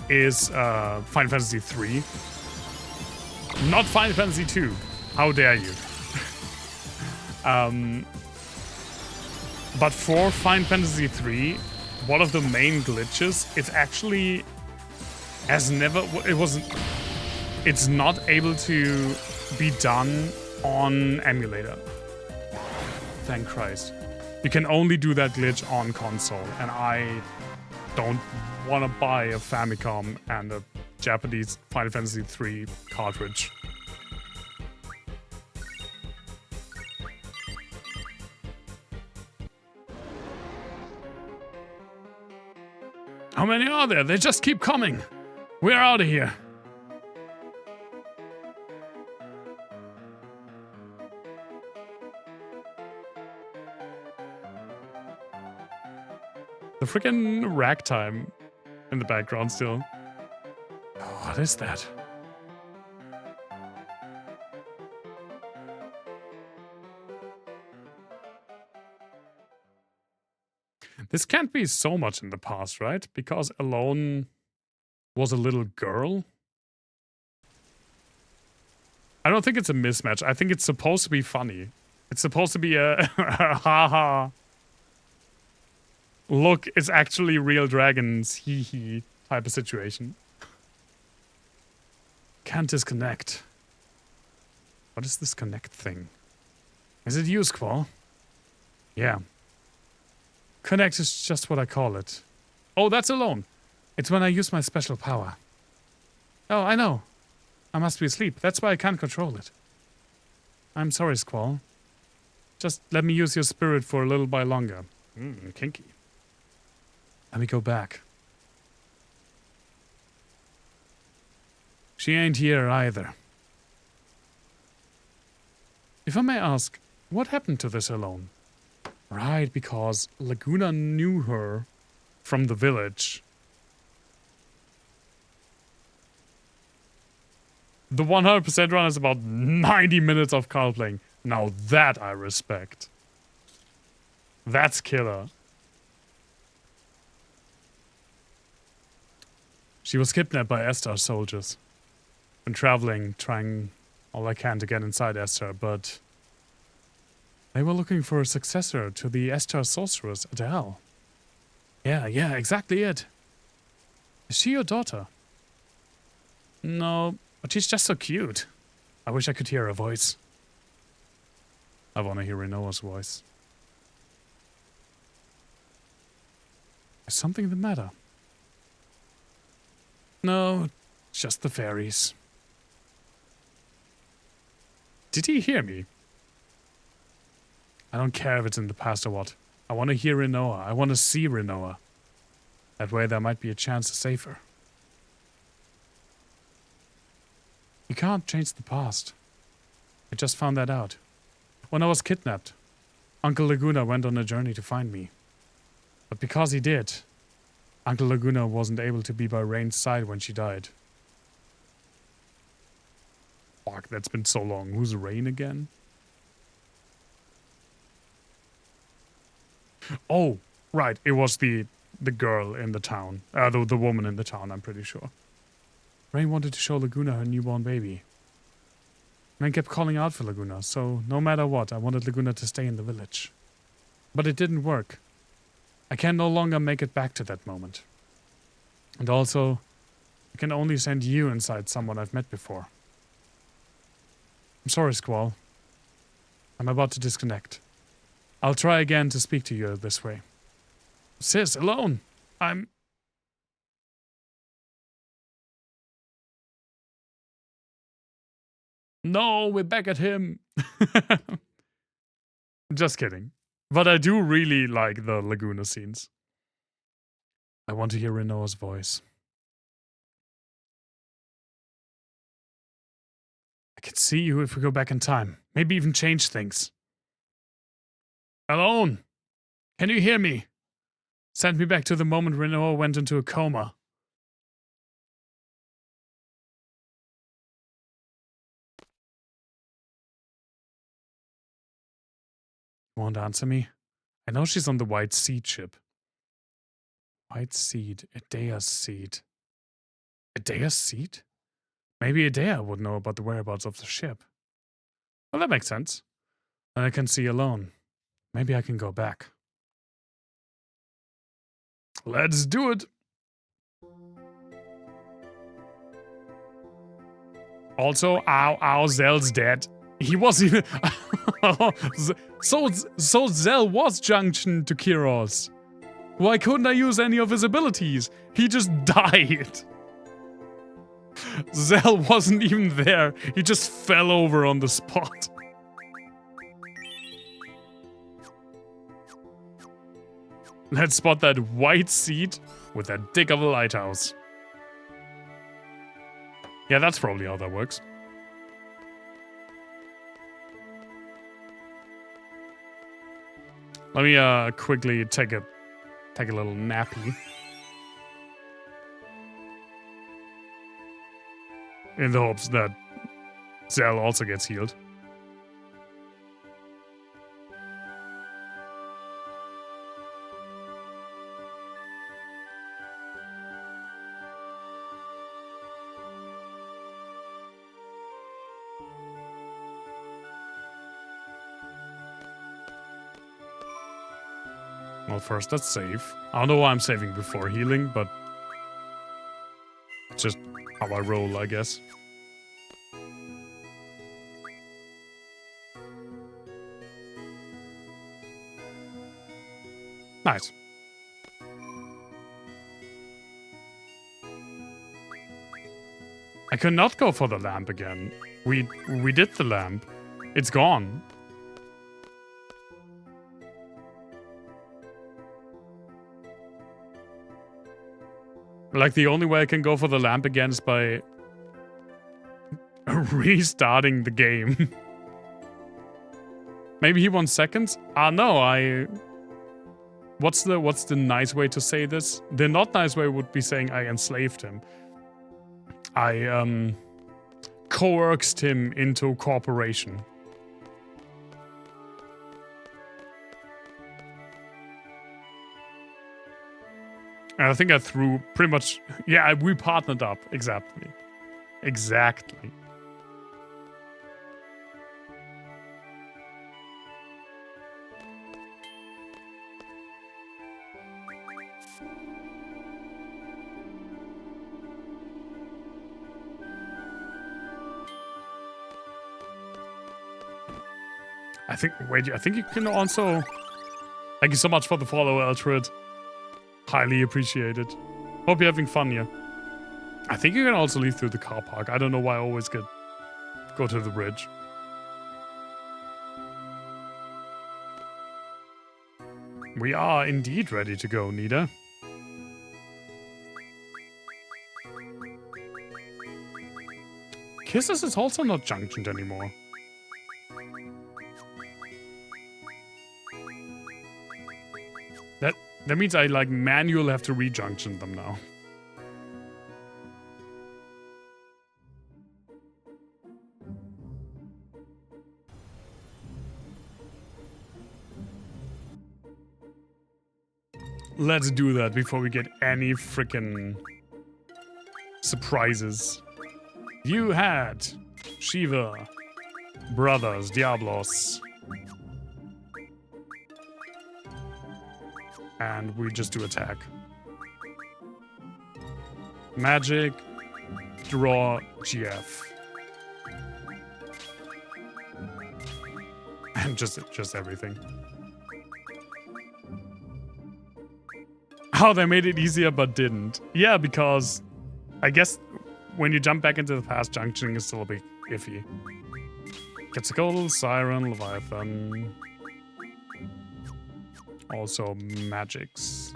Is Final Fantasy VIII. Not Final Fantasy II. How dare you? But for Final Fantasy III, one of the main glitches, it's actually... It's not able to be done on emulator. Thank Christ. You can only do that glitch on console, and I don't want to buy a Famicom and a Japanese Final Fantasy III cartridge. How many are there? They just keep coming. We're out of here. The freaking ragtime in the background still. Oh, what is that? This can't be so much in the past, right? Because Alone was a little girl. I don't think it's a mismatch. I think it's supposed to be funny. It's supposed to be a haha. Look, it's actually real dragons, hee hee type of situation. Can't disconnect. What is this connect thing? Is it you, Squall? Yeah. Connect is just what I call it. Oh, that's Alone. It's when I use my special power. Oh, I know. I must be asleep. That's why I can't control it. I'm sorry, Squall. Just let me use your spirit for a little while longer. Kinky. Let me go back. She ain't here either. If I may ask, what happened to this Alone? Right, because Laguna knew her from the village. The 100% run is about 90 minutes of card playing. Now that I respect. That's killer. She was kidnapped by Esther soldiers. Been traveling, trying all I can to get inside Esther, but they were looking for a successor to the Esther sorceress, Adele. Yeah, exactly it. Is she your daughter? No, but she's just so cute. I wish I could hear her voice. I want to hear Renoa's voice. Is something the matter? No, just the fairies. Did he hear me? I don't care if it's in the past or what. I want to hear Renoa. I want to see Renoa. That way there might be a chance to save her. You can't change the past. I just found that out. When I was kidnapped, Uncle Laguna went on a journey to find me. But because he did, Uncle Laguna wasn't able to be by Rain's side when she died. Fuck, that's been so long. Who's Rain again? Oh, right. It was the the girl in the town. The woman in the town, I'm pretty sure. Rain wanted to show Laguna her newborn baby. And I kept calling out for Laguna, so no matter what, I wanted Laguna to stay in the village. But it didn't work. I can no longer make it back to that moment. And also, I can only send you inside someone I've met before. I'm sorry, Squall. I'm about to disconnect. I'll try again to speak to you this way. Sis, alone! I'm... No, we're back at him! Just kidding. But I do really like the Laguna scenes. I want to hear Renoa's voice. I can see you if we go back in time. Maybe even change things. Alone! Can you hear me? Send me back to the moment Renoa went into a coma. Won't answer me? I know she's on the White Seed ship. White Seed. Edea's seed. Edea's seed? Maybe Edea would know about the whereabouts of the ship. Well, that makes sense. And I can see alone. Maybe I can go back. Let's do it! Also, ow, Zell's dead. He was even... so Zell was junctioned to Kiros. Why couldn't I use any of his abilities? He just died. Zell wasn't even there. He just fell over on the spot. Let's spot that white seed with that dick of a lighthouse. Yeah, that's probably how that works. Let me quickly take a little nappy. In the hopes that Zell also gets healed. Well, first, let's save. I don't know why I'm saving before healing, but it's just how I roll, I guess. Nice. I could not go for the lamp again. We did the lamp. It's gone. Like, the only way I can go for the lamp again is by restarting the game. Maybe he wants seconds? No, What's the nice way to say this? The not nice way would be saying I enslaved him. I, coerced him into cooperation. And I think I threw pretty much... Yeah, we partnered up. Exactly. Exactly. I think you can also... Thank you so much for the follow, Eltrid. Highly appreciated. Hope you're having fun here. I think you can also leave through the car park. I don't know why I always go to the bridge. We are indeed ready to go, Nita. Kisses is also not junctioned anymore. That means I, like, manually have to rejunction them now. Let's do that before we get any freaking surprises. You had Shiva, Brothers, Diablos. And we just do attack. Magic, draw, GF. And just everything. Oh, they made it easier but didn't. Yeah, because I guess when you jump back into the past, junctioning is still a bit iffy. Quetzalcoatl, Siren, Leviathan. Also magics.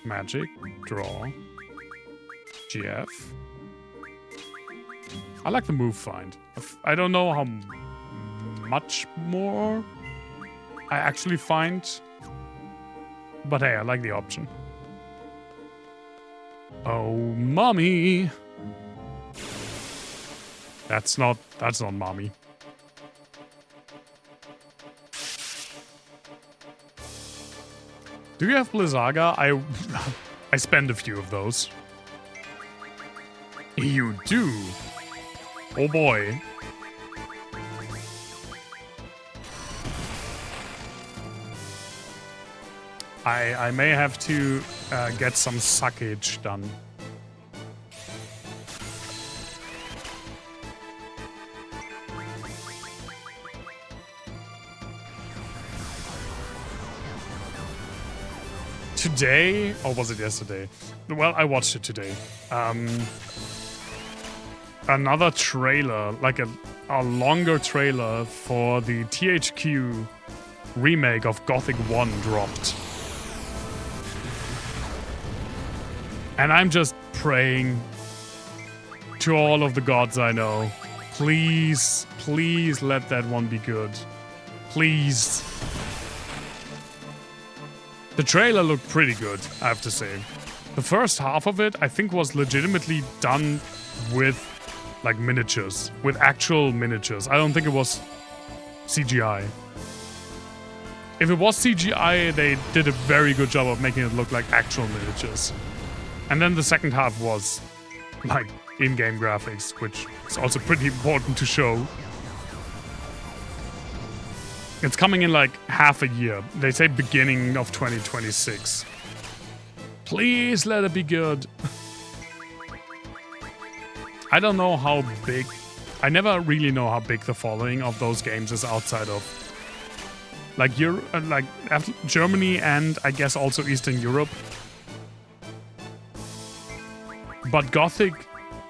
Magic, draw, GF. I like the move find. I don't know how much more I actually find, but hey, I like the option. Oh, mommy. That's not mommy. Do you have Blizzaga? I spend a few of those. You do? Oh boy. I may have to get some suckage done. Today, or was it yesterday? Well, I watched it today. Another trailer, like a longer trailer for the THQ remake of Gothic 1 dropped. And I'm just praying to all of the gods I know. Please, please let that one be good. Please. The trailer looked pretty good, I have to say. The first half of it, I think, was legitimately done with, like, miniatures. With actual miniatures. I don't think it was CGI. If it was CGI, they did a very good job of making it look like actual miniatures. And then the second half was, like, in-game graphics, which is also pretty important to show. It's coming in like half a year. They say beginning of 2026. Please let it be good. I don't know how big... I never really know how big the following of those games is outside of... Like, Germany and I guess also Eastern Europe. But Gothic,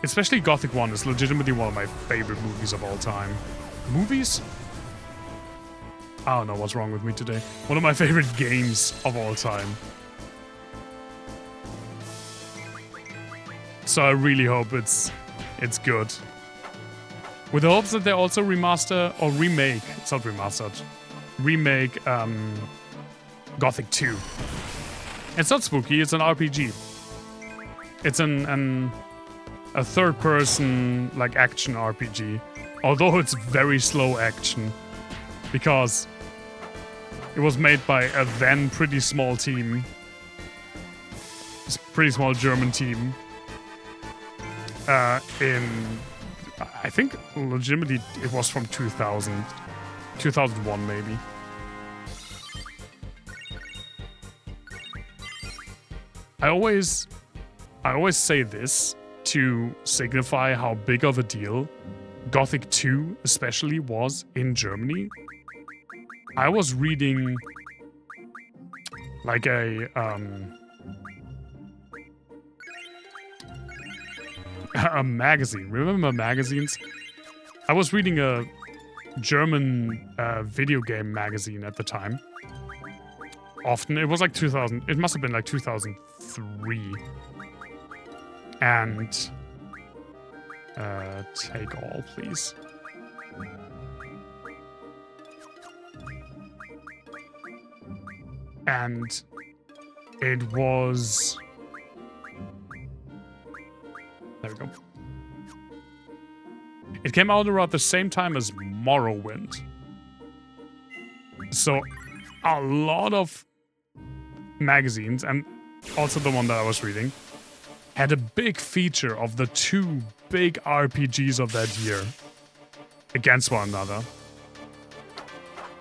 especially Gothic 1, is legitimately one of my favorite movies of all time. Movies? I don't know what's wrong with me today. One of my favorite games of all time. So I really hope it's good. With the hopes that they also remaster or remake, it's not remastered, remake Gothic 2. It's not spooky, it's an RPG. It's a third-person like action RPG, although it's very slow action. Because it was made by a then pretty small team. It's a pretty small German team. I think legitimately it was from 2000. 2001 maybe. I always say this to signify how big of a deal Gothic 2 especially was in Germany. I was reading like a magazine. Remember magazines? I was reading a German video game magazine at the time. Often it was like 2000. It must have been like 2003. And take all, please. And it was... There we go. It came out around the same time as Morrowind. So a lot of magazines, and also the one that I was reading, had a big feature of the two big RPGs of that year against one another.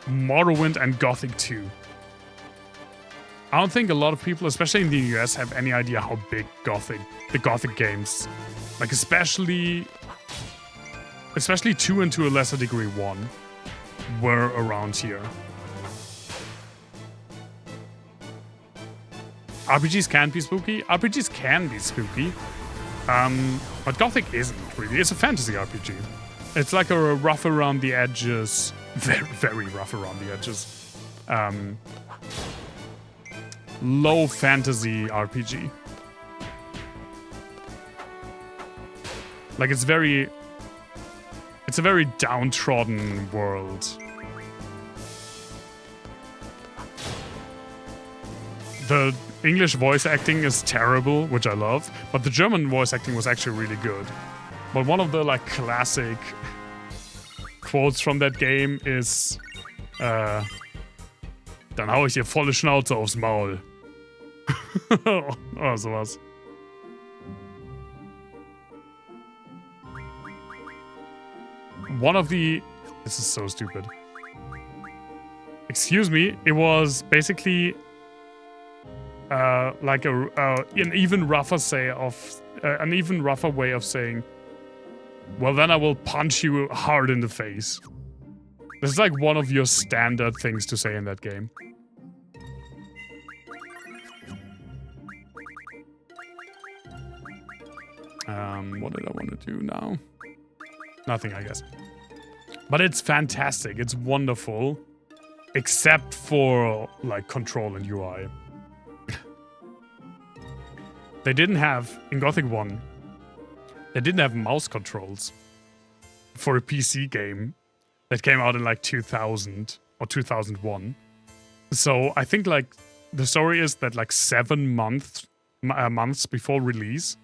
Morrowind and Gothic 2. I don't think a lot of people, especially in the US, have any idea how big the Gothic games, like especially 2 and to a lesser degree 1, were around here. RPGs can be spooky. RPGs can be spooky. But Gothic isn't really. It's a fantasy RPG. It's like a rough around the edges, very, very rough around the edges, low fantasy RPG. Like it's a very downtrodden world. The English voice acting is terrible, which I love, but the German voice acting was actually really good. But one of the like classic quotes from that game is dann hau ich dir volle Schnauze aufs Maul. Oh, sowas. One of the... This is so stupid. Excuse me, it was basically like an even rougher way of saying, well, then I will punch you hard in the face. This is like one of your standard things to say in that game. What did I want to do now? Nothing, I guess. But it's fantastic. It's wonderful. Except for, like, control and UI. They didn't have, in Gothic 1, they didn't have mouse controls for a PC game that came out in like 2000 or 2001. So I think like the story is that like 7 months before release,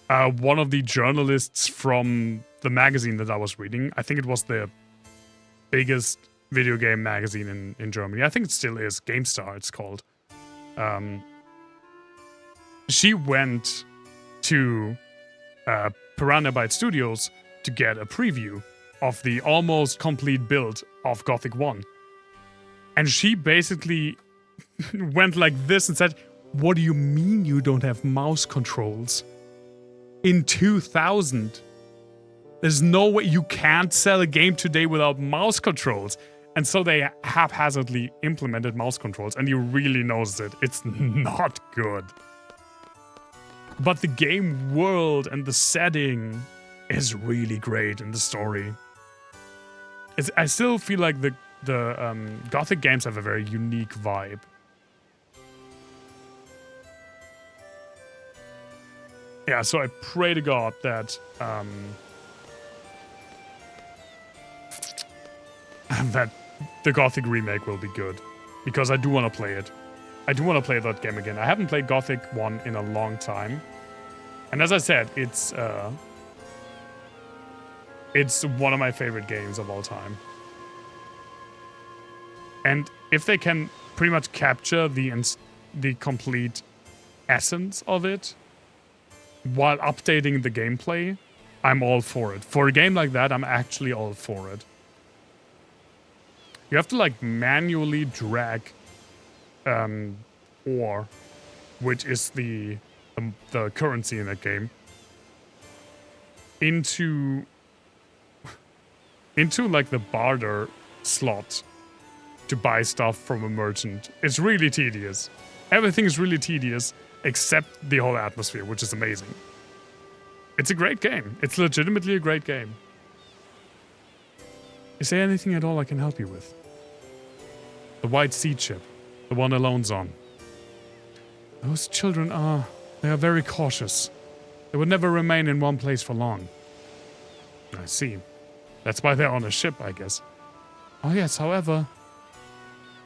one of the journalists from the magazine that I was reading, I think it was the biggest video game magazine in Germany. I think it still is. GameStar, it's called. She went to Piranha Bytes Studios to get a preview of the almost complete build of Gothic 1. And she basically went like this and said, "What do you mean you don't have mouse controls? In 2000, there's no way you can't sell a game today without mouse controls." And so they haphazardly implemented mouse controls, and you really notice it. It's not good. But the game world and the setting is really great in the story. I still feel like the Gothic games have a very unique vibe. Yeah, so I pray to God that that the Gothic remake will be good, because I do want to play it. I do want to play that game again. I haven't played Gothic 1 in a long time. And as I said, it's one of my favorite games of all time. And if they can pretty much capture the complete essence of it while updating the gameplay, I'm all for it. For a game like that, I'm actually all for it. You have to like manually drag ore, which is the currency in that game, into like the barter slot to buy stuff from a merchant. It's really tedious. Everything is really tedious except the whole atmosphere, which is amazing. It's a great game. It's legitimately a great game. Is there anything at all I can help you with? The white seed chip. The one Alone's on. Those children they are very cautious. They would never remain in one place for long. I see. That's why they're on a ship, I guess. Oh yes, however,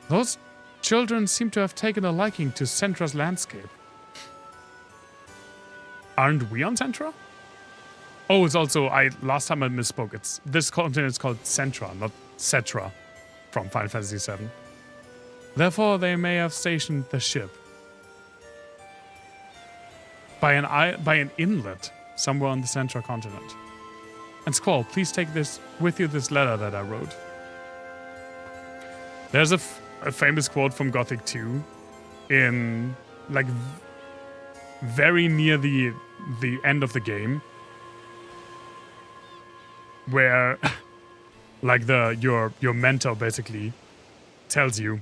those children seem to have taken a liking to Centra's landscape. Aren't we on Centra? Oh, it's also, last time I misspoke. This continent is called Centra, not Cetra, from Final Fantasy VII. Therefore, they may have stationed the ship by an inlet somewhere on the central continent. And Squall, please take this with you, this letter that I wrote. There's a famous quote from Gothic 2 in, like, very near the end of the game, where, like, your mentor basically tells you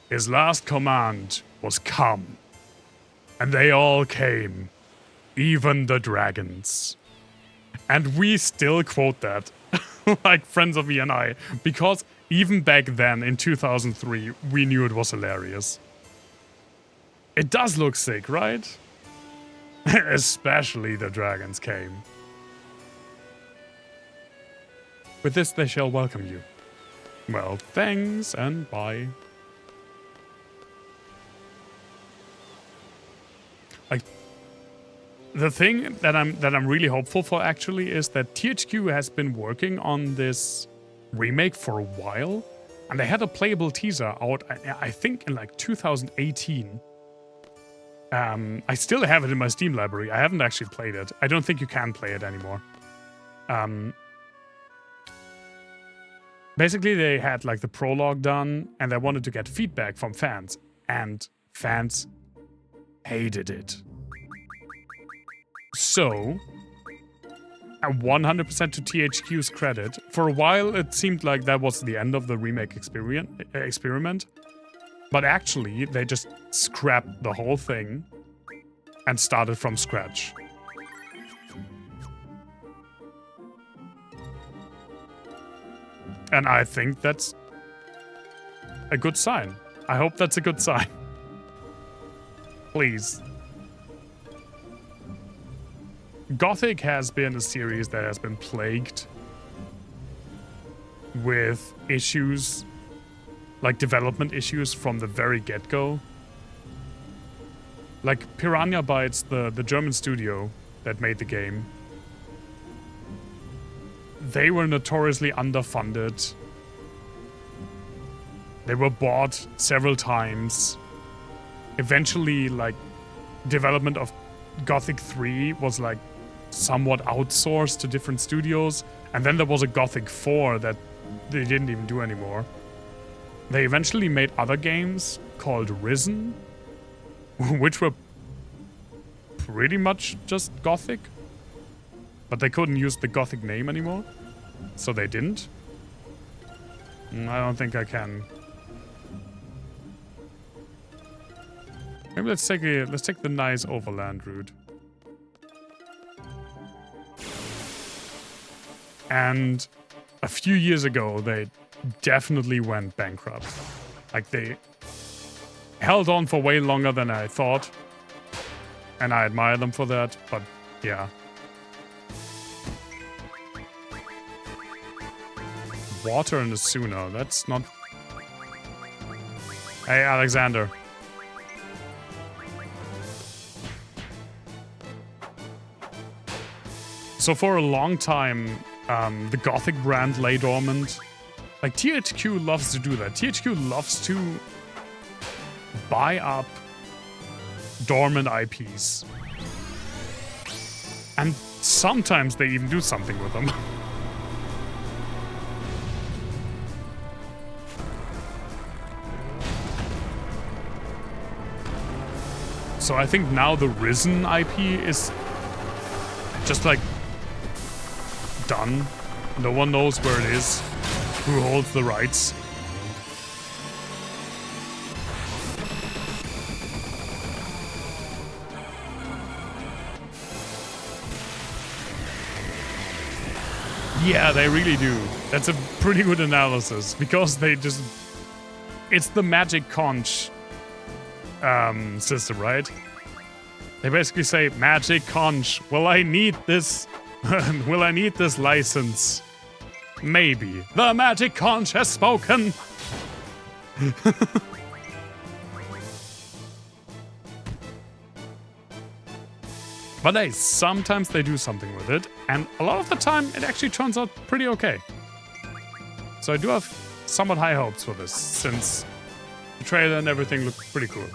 his last command was come, and they all came, even the dragons. And we still quote that, like friends of me and I, because even back then in 2003, we knew it was hilarious. It does look sick, right? Especially the dragons came. With this, they shall welcome you. Well, thanks and bye. Like, the thing that I'm really hopeful for actually is that THQ has been working on this remake for a while, and they had a playable teaser out, I think, in like 2018. I still have it in my Steam library. I haven't actually played it. I don't think you can play it anymore. Basically, they had like the prologue done, and they wanted to get feedback from fans, and fans hated it. So, 100% to THQ's credit, for a while it seemed like that was the end of the remake experiment, but actually they just scrapped the whole thing and started from scratch. And I think that's a good sign. I hope that's a good sign. Please. Gothic has been a series that has been plagued with issues, like development issues from the very get-go. Like Piranha Bytes, the German studio that made the game, they were notoriously underfunded. They were bought several times. Eventually, like, development of Gothic 3 was like somewhat outsourced to different studios, and then there was a Gothic 4 that they didn't even do anymore. They eventually made other games called Risen, which were pretty much just Gothic, but they couldn't use the Gothic name anymore, so they didn't. I don't think I can. Maybe let's take the nice overland route. And a few years ago, they definitely went bankrupt. Like, they held on for way longer than I thought. And I admire them for that, but yeah. Water in the Suna, that's not... Hey, Alexander. So for a long time, the Gothic brand lay dormant. Like, THQ loves to do that. THQ loves to buy up dormant IPs. And sometimes they even do something with them. So I think now the Risen IP is just like done. No one knows where it is, who holds the rights. Yeah, they really do. That's a pretty good analysis, because they just... It's the magic conch system, right? They basically say, magic conch, will I need this? Will I need this license? Maybe. The magic conch has spoken! But hey, sometimes they do something with it, and a lot of the time it actually turns out pretty okay. So I do have somewhat high hopes for this, since The trailer and everything looked pretty cool.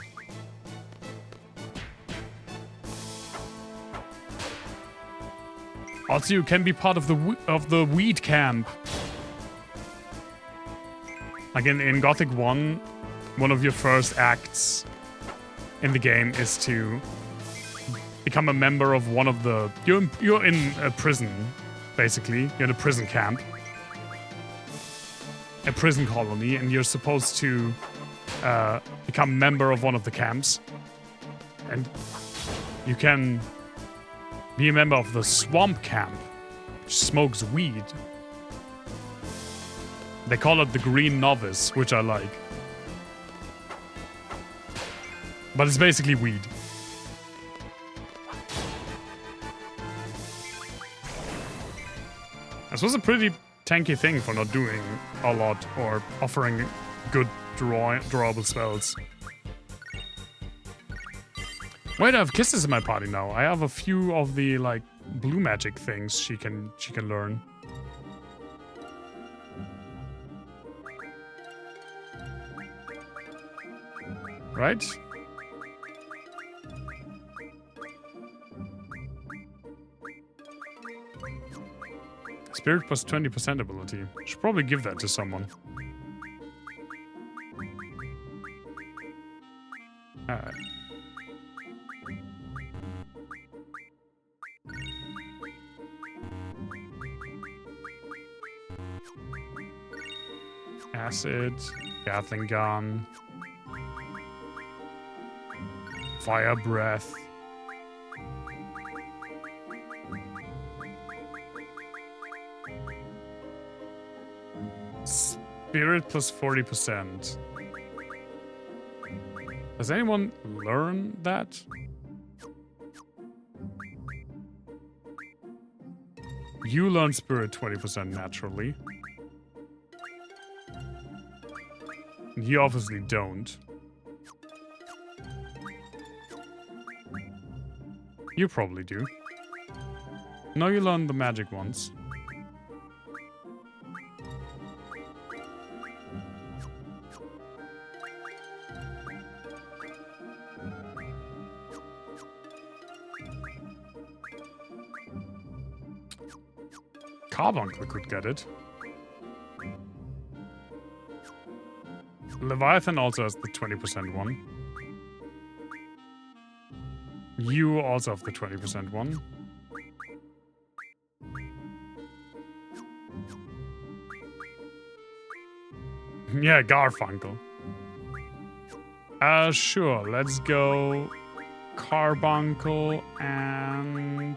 Also, you can be part of the weed camp. Like in Gothic 1, one of your first acts in the game is to become a member of one of the... You're in a prison, basically. You're in a prison camp. A prison colony, and you're supposed to become a member of one of the camps. And you can be a member of the swamp camp, which smokes weed. They call it the Green Novice, which I like. But it's basically weed. This was a pretty tanky thing for not doing a lot or offering good drawable spells. Wait, I have Kisses in my party now. I have a few of the like blue magic things she can learn. Right? Spirit plus 20% ability. Should probably give that to someone. Alright. Acid, Gatling gun, fire breath. Spirit plus 40%. Does anyone learn that? You learn Spirit 20% naturally. You obviously don't. You probably do. No, you learn the magic ones. Carbuncle could get it. Leviathan also has the 20% one. You also have the 20% one. Yeah, Garfunkel. Sure, let's go Carbuncle and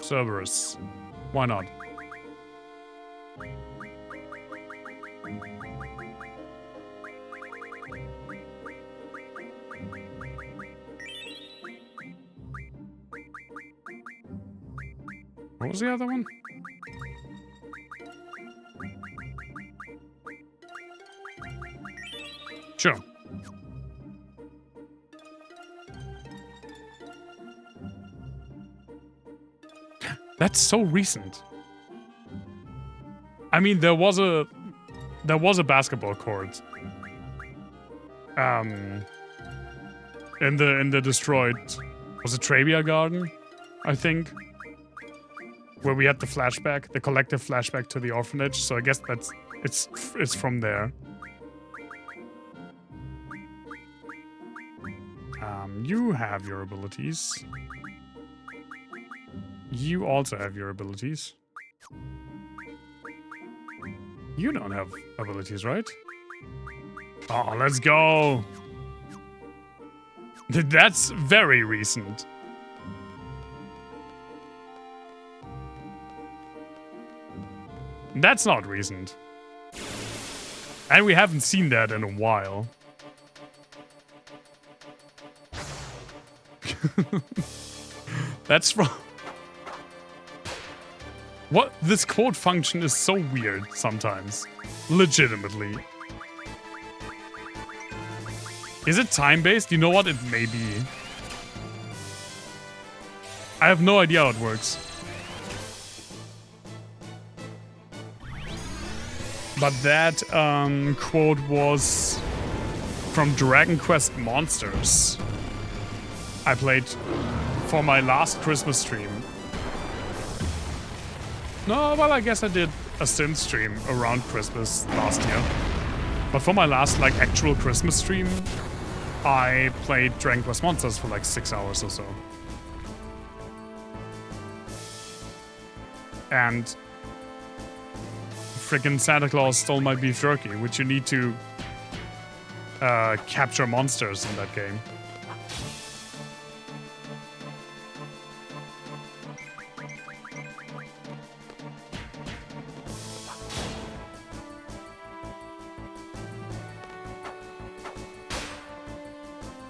Cerberus. Why not? What was the other one? Sure. That's so recent. I mean, there was a basketball court. In the destroyed, was it Trabia Garden? I think. Where we had the flashback, the collective flashback to the orphanage. So I guess it's from there. You have your abilities. You also have your abilities. You don't have abilities, right? Oh, let's go! That's very recent. That's not recent. And we haven't seen that in a while. That's from... What? This quote function is so weird sometimes. Legitimately. Is it time-based? You know what? It may be. I have no idea how it works. But that quote was from Dragon Quest Monsters. I played for my last Christmas stream. No, well, I guess I did a synth stream around Christmas last year. But for my last, like, actual Christmas stream, I played Dragon Quest Monsters for like 6 hours or so. And frickin' Santa Claus stole my beef jerky, which you need to capture monsters in that game.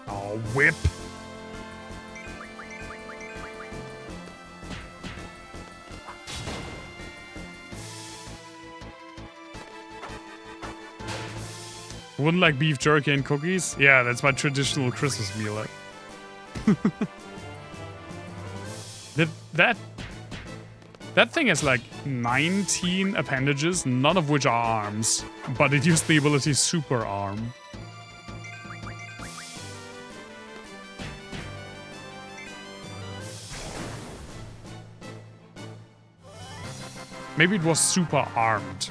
Oh, whip. Wouldn't like beef jerky and cookies? Yeah, that's my traditional Christmas meal. That thing has like 19 appendages, none of which are arms, but it used the ability Super Arm. Maybe it was super armed.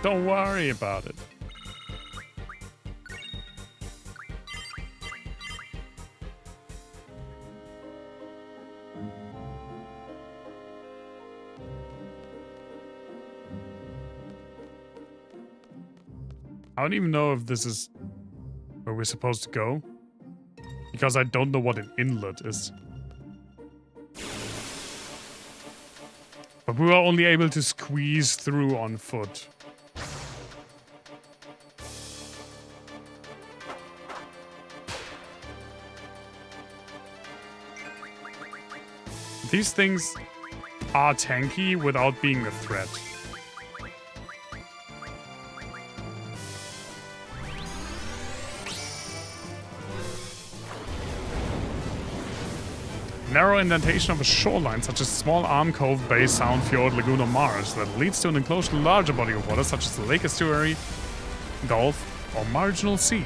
Don't worry about it. I don't even know if this is where we're supposed to go, because I don't know what an inlet is. But we were only able to squeeze through on foot. These things are tanky without being a threat. Narrow indentation of a shoreline, such as small arm, cove, bay, sound, fjord, lagoon, or marsh, that leads to an enclosed larger body of water, such as the lake, estuary, gulf, or marginal sea.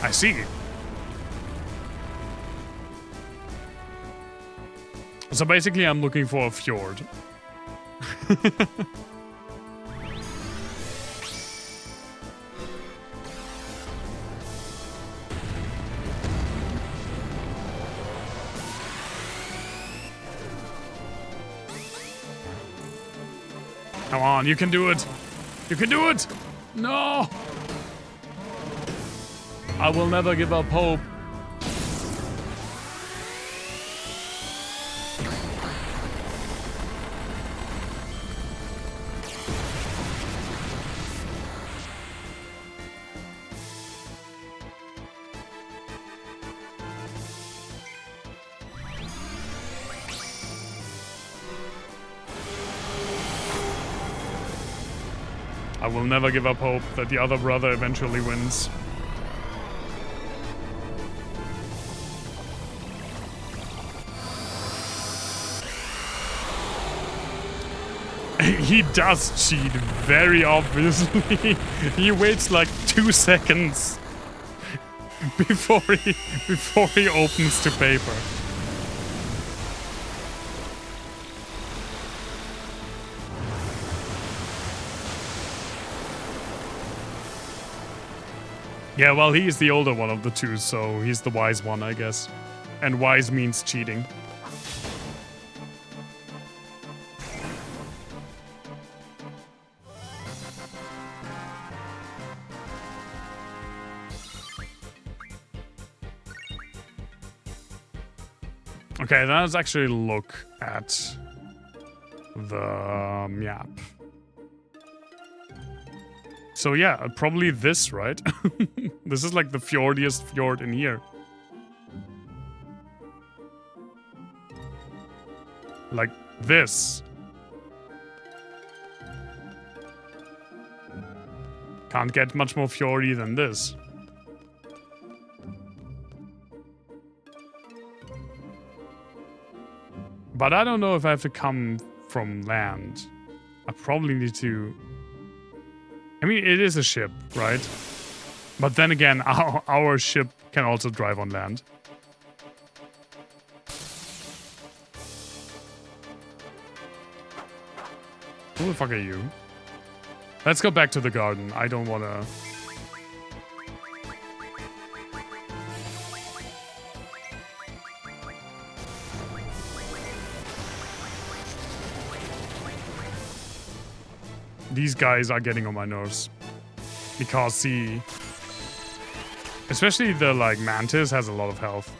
I see. So basically, I'm looking for a fjord. Come on, you can do it! You can do it! No! I will never give up hope. I will never give up hope that the other brother eventually wins. He does cheat, very obviously. He waits like 2 seconds before he opens to paper. Yeah, well, he is the older one of the two, so he's the wise one, I guess. And wise means cheating. Okay, then let's actually look at the map. So yeah, probably this, right? This is like the fjordiest fjord in here. Like this. Can't get much more fjordy than this. But I don't know if I have to come from land. I probably need to I mean, it is a ship, right? But then again, our ship can also drive on land. Who the fuck are you? Let's go back to the garden. I don't wanna... These guys are getting on my nerves. Because see... Especially the, like, mantis has a lot of health.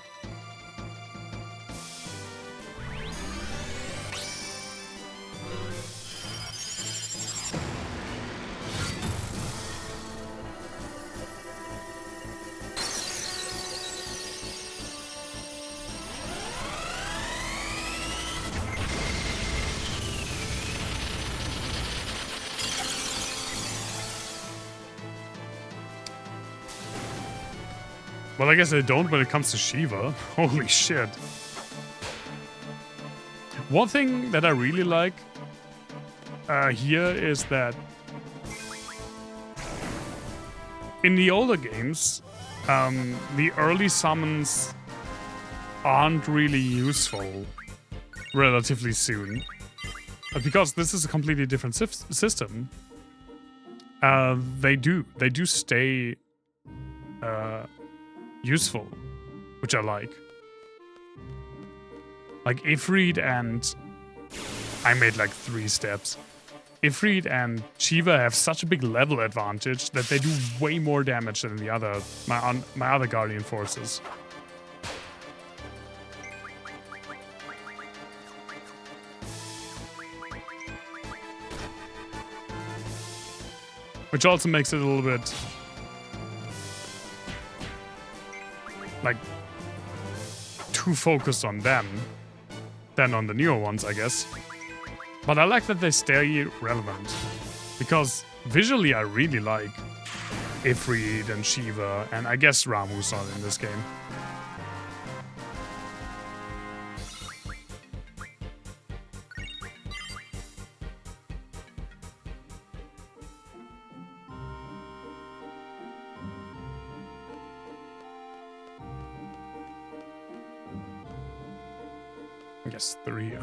Well, I guess they don't when it comes to Shiva. Holy shit. One thing that I really like here is that in the older games, the early summons aren't really useful relatively soon. But because this is a completely different system, they do stay useful, which I like. Like Ifrit and... I made like 3 steps. Ifrit and Shiva have such a big level advantage that they do way more damage than the other my other Guardian forces. Which also makes it a little bit... like, too focused on them than on the newer ones, I guess. But I like that they stay relevant. Because visually I really like Ifrit and Shiva, and I guess Ramu's not in this game. Yes, 3.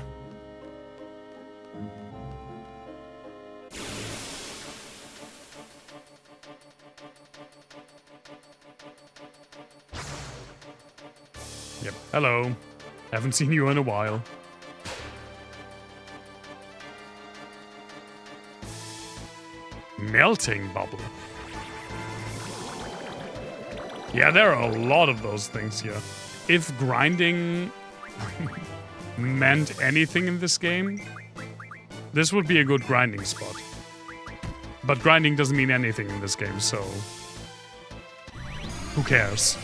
Yep. Hello. Haven't seen you in a while. Melting bubble. Yeah, there are a lot of those things here. If grinding meant anything in this game, this would be a good grinding spot. But grinding doesn't mean anything in this game, so who cares?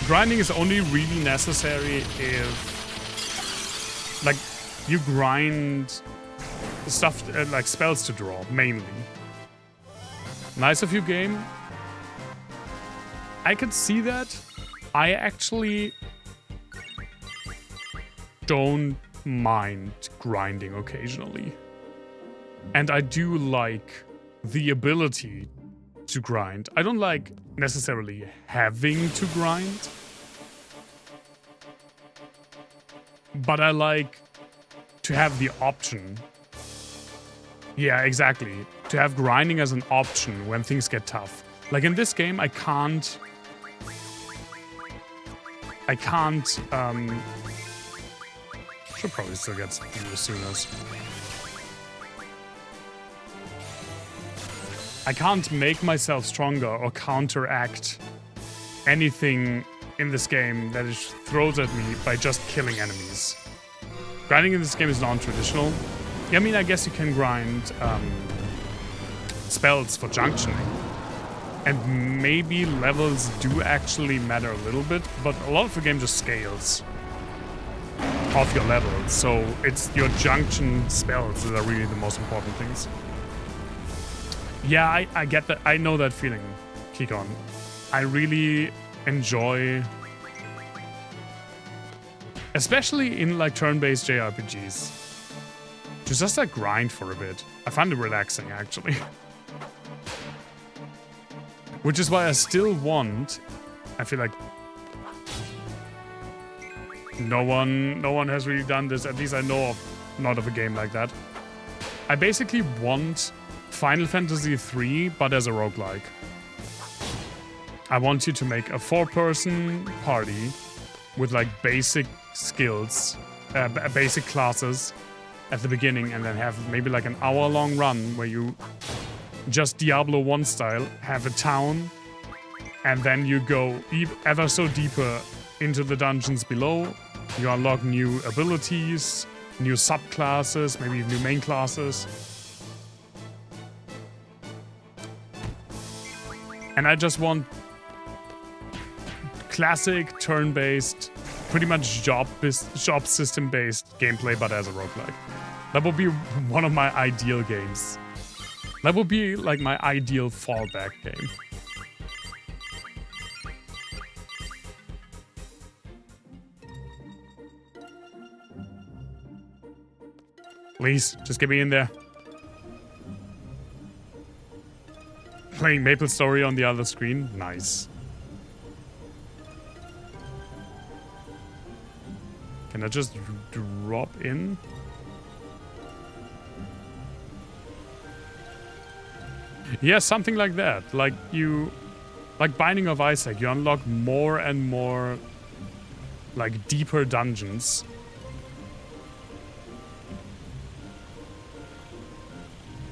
Grinding is only really necessary if, like, you grind stuff, like spells to draw, mainly. Nice of you, game. I could see that. I actually don't mind grinding occasionally. And I do like the ability to grind. I don't like necessarily having to grind. But I like to have the option. Yeah, exactly. To have grinding as an option when things get tough. Like in this game, I can't... should probably still get some as soon as... I can't make myself stronger or counteract anything in this game that it throws at me by just killing enemies. Grinding in this game is non-traditional. I mean, I guess you can grind spells for junctioning. And maybe levels do actually matter a little bit, but a lot of the game just scales off your levels. So it's your junction spells that are really the most important things. Yeah, I get that. I know that feeling, Kikon. I really enjoy, especially in like turn-based JRPGs, to just like grind for a bit. I find it relaxing, actually. Which is why I still want, I feel like no one has really done this, at least I know of, not of a game like that. I basically want Final Fantasy VIII, but as a roguelike. I want you to make a 4-person party with like basic skills, basic classes at the beginning, and then have maybe like an hour-long run where you just Diablo 1 style have a town, and then you go ever so deeper into the dungeons below. You unlock new abilities, new subclasses, maybe new main classes. And I just want classic turn-based, pretty much job system-based gameplay, but as a roguelike. That would be one of my ideal games. That would be like my ideal fallback game. Please, just get me in there. Playing Maple Story on the other screen? Nice. Can I just drop in? Yeah, something like that. Like Binding of Isaac, you unlock more and more like deeper dungeons.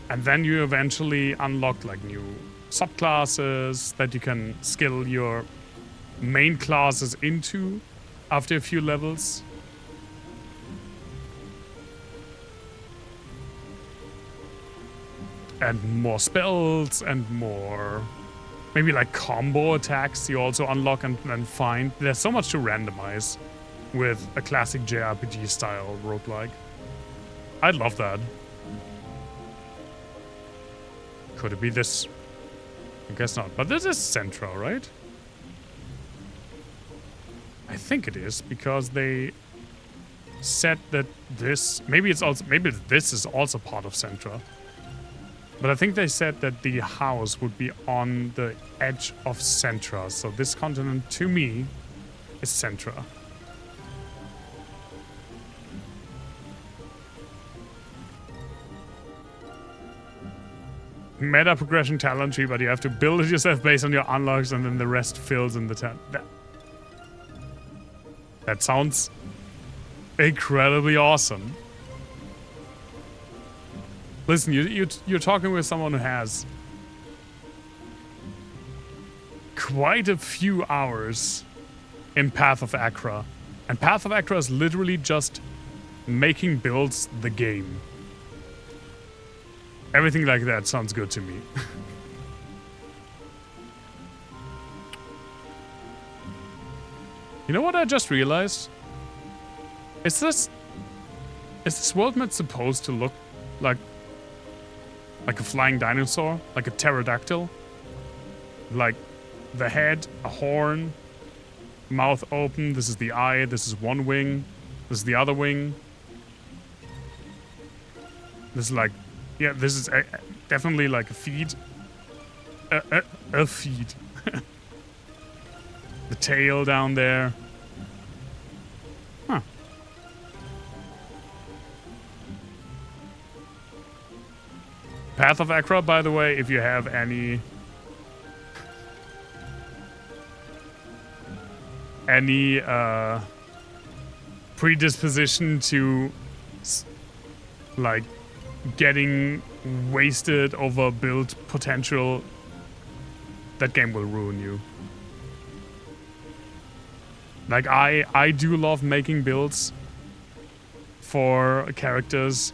And then you eventually unlock like new subclasses that you can skill your main classes into after a few levels. And more spells and more maybe like combo attacks you also unlock and find. There's so much to randomize with a classic JRPG style roguelike. I love that. Could it be this? I guess not. But this is Centra, right? I think it is, because they said that this... Maybe this is also part of Centra. But I think they said that the house would be on the edge of Centra. So this continent, to me, is Centra. Meta progression talent tree, but you have to build it yourself based on your unlocks, and then the rest fills in the talent. That sounds incredibly awesome. Listen, you're talking with someone who has quite a few hours in Path of Acra, and Path of Acra is literally just making builds the game. Everything like that sounds good to me. You know what I just realized? Is this world map supposed to look like a flying dinosaur? Like a pterodactyl? Like the head, a horn, mouth open, this is the eye, this is one wing, this is the other wing. This is like... Yeah, this is definitely like a feed. A feed. The tail down there. Huh. Path of Acra, by the way, if you have any predisposition to like getting wasted over build potential, that game will ruin you. Like I do love making builds for characters,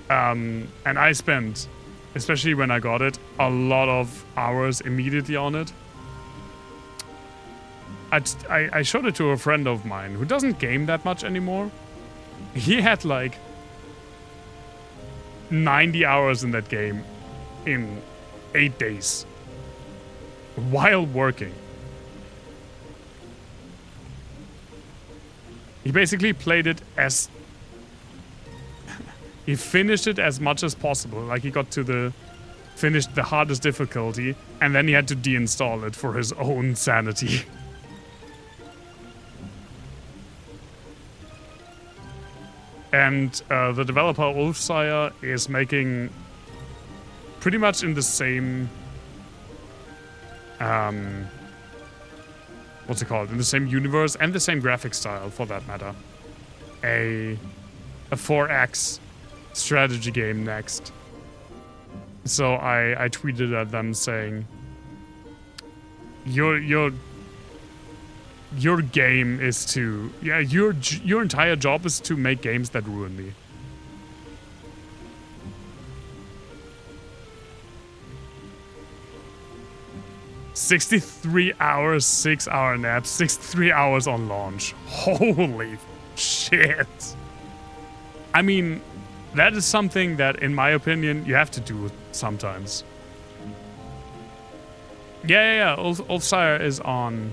and I spent, especially when I got it, a lot of hours immediately on it. I showed it to a friend of mine who doesn't game that much anymore. He had like 90 hours in that game in 8 days while working. He basically played it as... he finished it as much as possible. Like, he got to the... finished the hardest difficulty, and then he had to deinstall it for his own sanity. And the developer Ulfsire is making pretty much in the same... what's it called? In the same universe and the same graphic style, for that matter. A 4X strategy game next. So I tweeted at them saying, your game is to... yeah, your entire job is to make games that ruin me. "63 hours, 6-hour naps, 63 hours on launch." Holy shit. I mean, that is something that, in my opinion, you have to do sometimes. Yeah. Ulfsire is on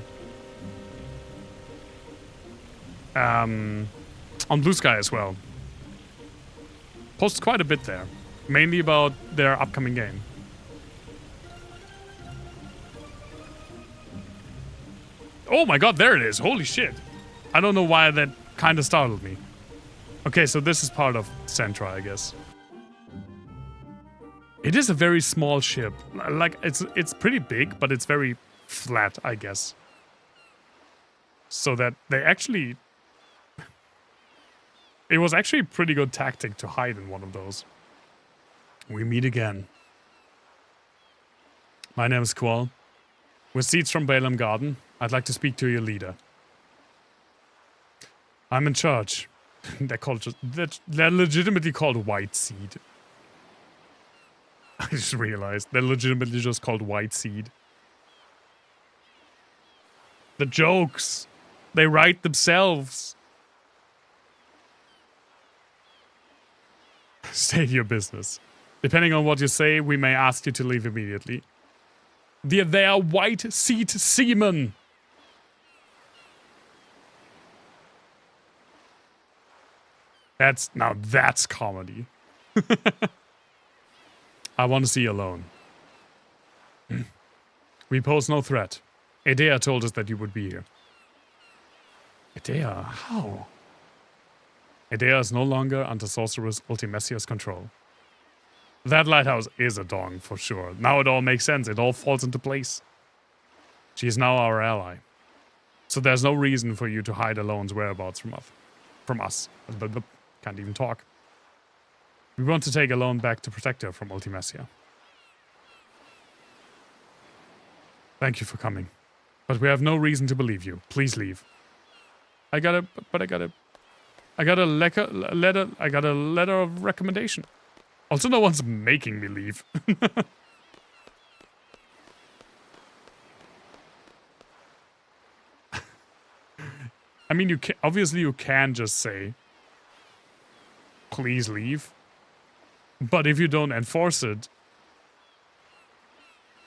Blue Sky as well. Posts quite a bit there, mainly about their upcoming game. Oh my god, there it is. Holy shit. I don't know why that kind of startled me. Okay, so this is part of Centra, I guess. It is a very small ship. Like, it's pretty big, but it's very flat, I guess. So that they actually... it was actually a pretty good tactic to hide in one of those. We meet again. My name is Qual. With seeds from Balaam Garden, I'd like to speak to your leader. I'm in charge. They're legitimately called White Seed. I just realized they're legitimately just called White Seed. The jokes. They write themselves. State your business. Depending on what you say, we may ask you to leave immediately. They are White Seed seamen. Now that's comedy. I want to see you alone. We pose no threat. Edea told us that you would be here. Edea? How? Edea is no longer under Sorceress Ultimessia's control. That lighthouse is a dong, for sure. Now it all makes sense. It all falls into place. She is now our ally. So there's no reason for you to hide Alone's whereabouts from us. Can't even talk. We want to take Alone back to protect her from Ultimessia. Thank you for coming. But we have no reason to believe you. Please leave. I got a letter of recommendation. Also, no one's making me leave. I mean, obviously you can just say, please leave. But if you don't enforce it,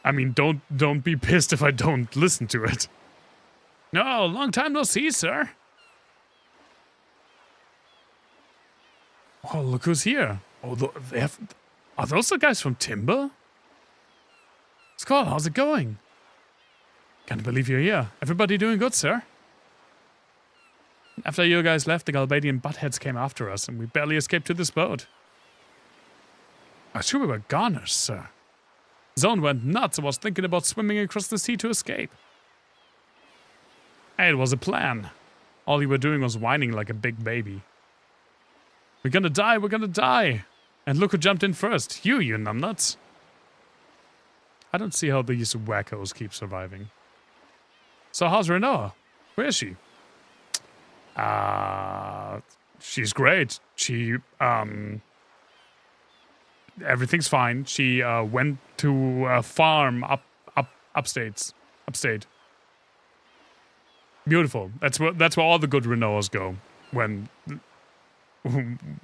I mean, don't be pissed if I don't listen to it. No, long time no see, sir. Oh, look who's here. Oh, are those the guys from Timber? Skull, how's it going? Can't believe you're here. Everybody doing good, sir? After you guys left, the Galbadian buttheads came after us, and we barely escaped to this boat. I'm sure we were goners, sir. Zone went nuts and was thinking about swimming across the sea to escape. Hey, it was a plan. All you were doing was whining like a big baby. We're gonna die, we're gonna die! And look who jumped in first. You numbnuts. I don't see how these wackos keep surviving. So how's Renoa? Where is she? She's great. She, everything's fine. She, went to a farm upstate. Beautiful. That's where all the good Renoas go when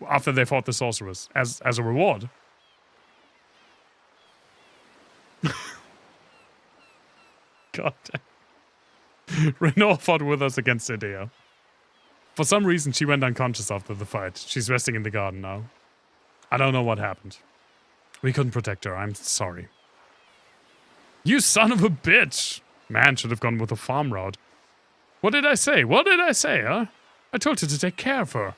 after they fought the sorceress as a reward. God damn. Renault fought with us against Idea. For some reason, she went unconscious after the fight. She's resting in the garden now. I don't know what happened. We couldn't protect her. I'm sorry. You son of a bitch! Man should have gone with the farm route. What did I say? What did I say, huh? I told you to take care of her.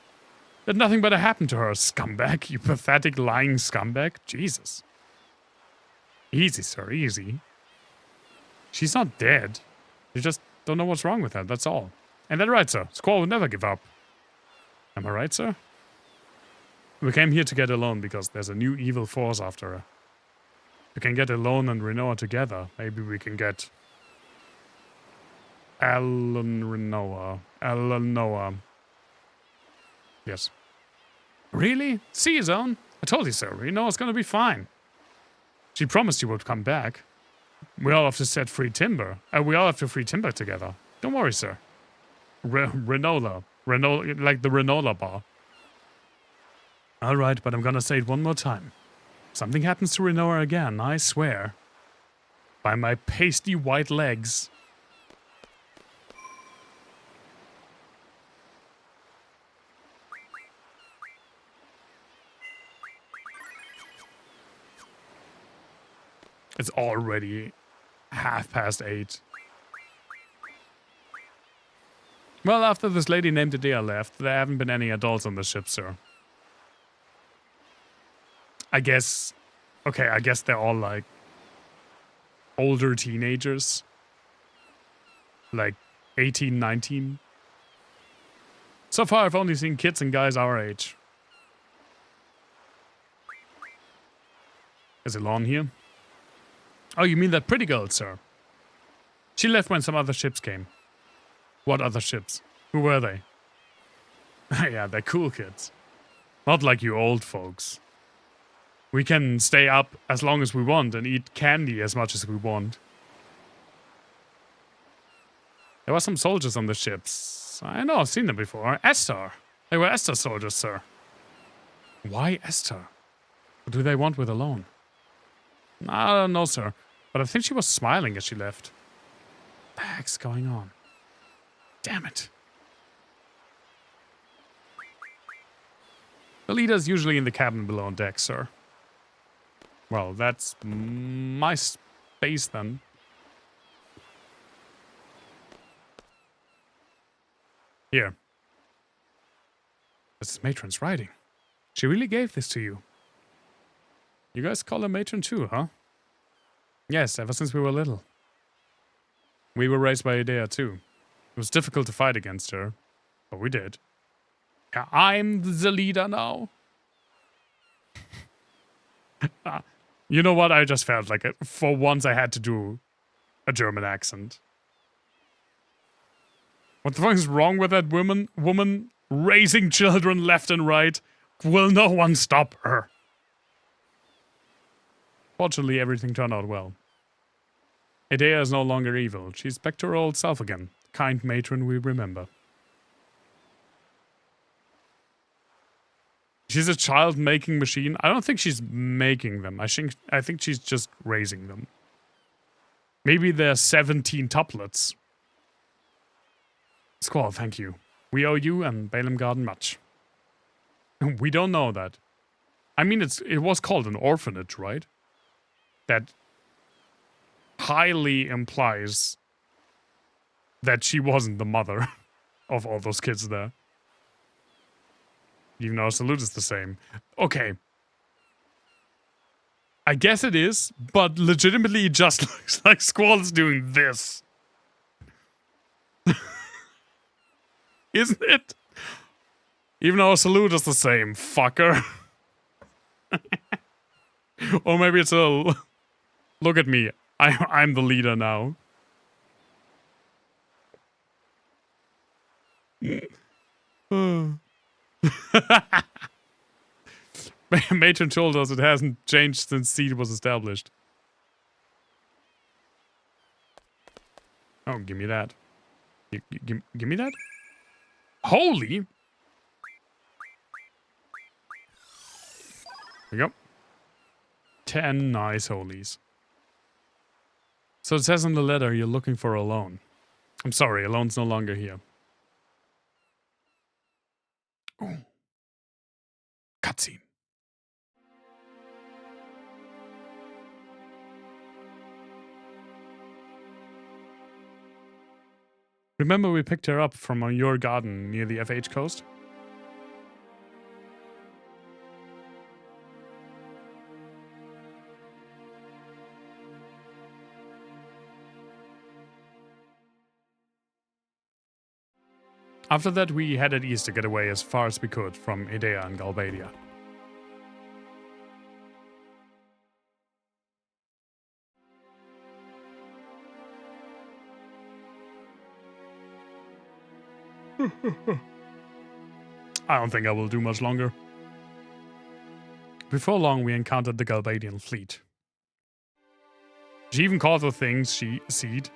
That nothing better happened to her, scumbag. You pathetic, lying scumbag. Jesus. Easy, sir, easy. She's not dead. You just don't know what's wrong with her, that's all. And that's right, sir. Squall would never give up. Am I right, sir? We came here to get alone because there's a new evil force after her. We can get Alone and Renoa together. Maybe we can get Eleanor. Yes. Really? See, Zone? I told you so. Renoa's gonna be fine. She promised you would come back. We all have to set free Timber. We all have to free Timber together. Don't worry, sir. Renola, like the Renola bar. Alright, but I'm gonna say it one more time. Something happens to Renoa again, I swear. By my pasty white legs. It's already 8:30. Well, after this lady named Idea left, there haven't been any adults on the ship, sir. I guess... Okay, I guess they're all, like, older teenagers. Like, 18, 19. So far, I've only seen kids and guys our age. Is Elon here? Oh, you mean that pretty girl, sir? She left when some other ships came. What other ships? Who were they? Yeah, they're cool kids. Not like you old folks. We can stay up as long as we want and eat candy as much as we want. There were some soldiers on the ships. I know, I've seen them before. Esther. They were Esther soldiers, sir. Why Esther? What do they want with Alone? I don't know, sir. But I think she was smiling as she left. What the heck's going on? Damn it. The leader's usually in the cabin below on deck, sir. Well, that's my space then. Here. This is Matron's writing. She really gave this to you. You guys call her Matron too, huh? Yes, ever since we were little. We were raised by Idea too. It was difficult to fight against her, but we did. Yeah, I'm the leader now. You know what? I just felt like for once I had to do a German accent. What the fuck is wrong with that woman raising children left and right? Will no one stop her? Fortunately, everything turned out well. Idea is no longer evil. She's back to her old self again. Kind matron we remember. She's a child-making machine. I don't think she's making them. I think she's just raising them. Maybe they're 17 tuplets. Squall, thank you. We owe you and Balaam Garden much. We don't know that. I mean, it was called an orphanage, right? That highly implies that she wasn't the mother of all those kids there. Even though our salute is the same. Okay. I guess it is, but legitimately it just looks like Squall is doing this. Isn't it? Even though our salute is the same, fucker. Or maybe it's a... Look at me. I'm the leader now. Matron told us it hasn't changed since seed was established. Oh, give me that. Give me that? Holy! There we go. 10 nice holies. So it says in the letter you're looking for Alone. I'm sorry, Alone's no longer here. Oh. Cutscene. Remember we picked her up from your garden near the FH coast? After that, we headed east to get away as far as we could from Idea and Galbadia. I don't think I will do much longer. Before long, we encountered the Galbadian fleet. She even called the things she seed.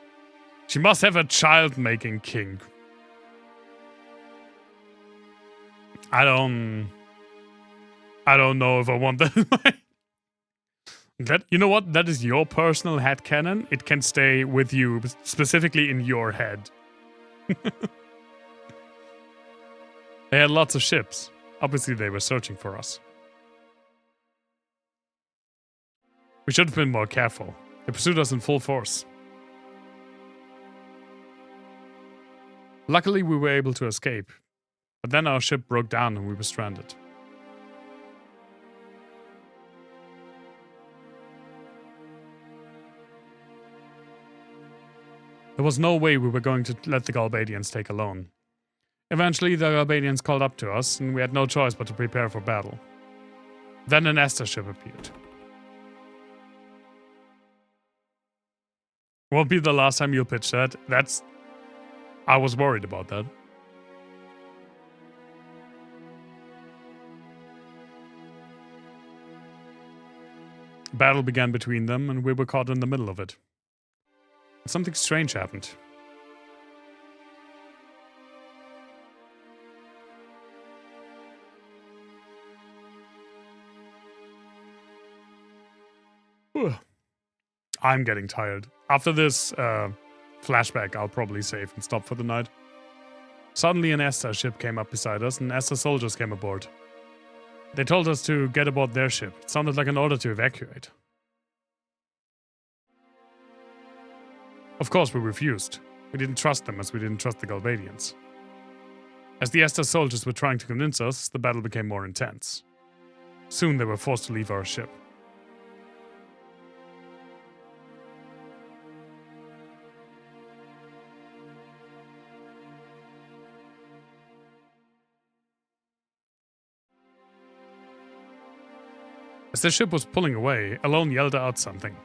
She must have a child-making kink. I don't know if I want that in my... That, you know what? That is your personal headcanon. It can stay with you, specifically in your head. They had lots of ships. Obviously, they were searching for us. We should have been more careful. They pursued us in full force. Luckily, we were able to escape. But then our ship broke down and we were stranded. There was no way we were going to let the Galbadians take Alone. Eventually, the Galbadians called up to us, and we had no choice but to prepare for battle. Then an Esther ship appeared. Won't be the last time you'll pitch that. I was worried about that. Battle began between them, and we were caught in the middle of it. Something strange happened. I'm getting tired. After this flashback, I'll probably save and stop for the night. Suddenly an Esther ship came up beside us and Esther soldiers came aboard. They told us to get aboard their ship. It sounded like an order to evacuate. Of course we refused. We didn't trust them as we didn't trust the Galbadians. As the Esther soldiers were trying to convince us, the battle became more intense. Soon they were forced to leave our ship. As the ship was pulling away, Alone yelled out something.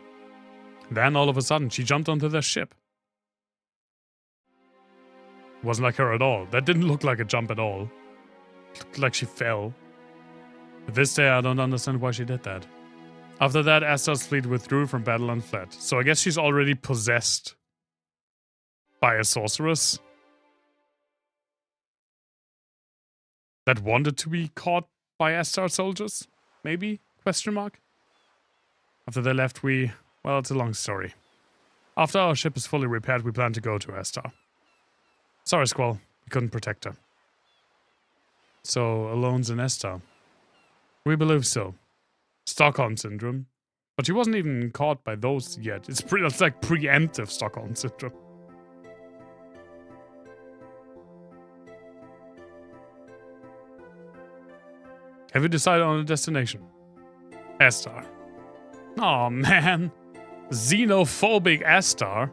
Then, all of a sudden, she jumped onto their ship. It wasn't like her at all. That didn't look like a jump at all. It looked like she fell. To this day, I don't understand why she did that. After that, Esther's fleet withdrew from battle and fled. So I guess she's already possessed by a sorceress that wanted to be caught by Esther soldiers? Maybe? Question mark? After they left, well, it's a long story. After our ship is fully repaired, we plan to go to Esther. Sorry, Squall. We couldn't protect her. So, Alone's in Esther. We believe so. Stockholm Syndrome. But she wasn't even caught by those yet. It's like preemptive Stockholm Syndrome. Have you decided on a destination? Esther. Oh man. Xenophobic Esther.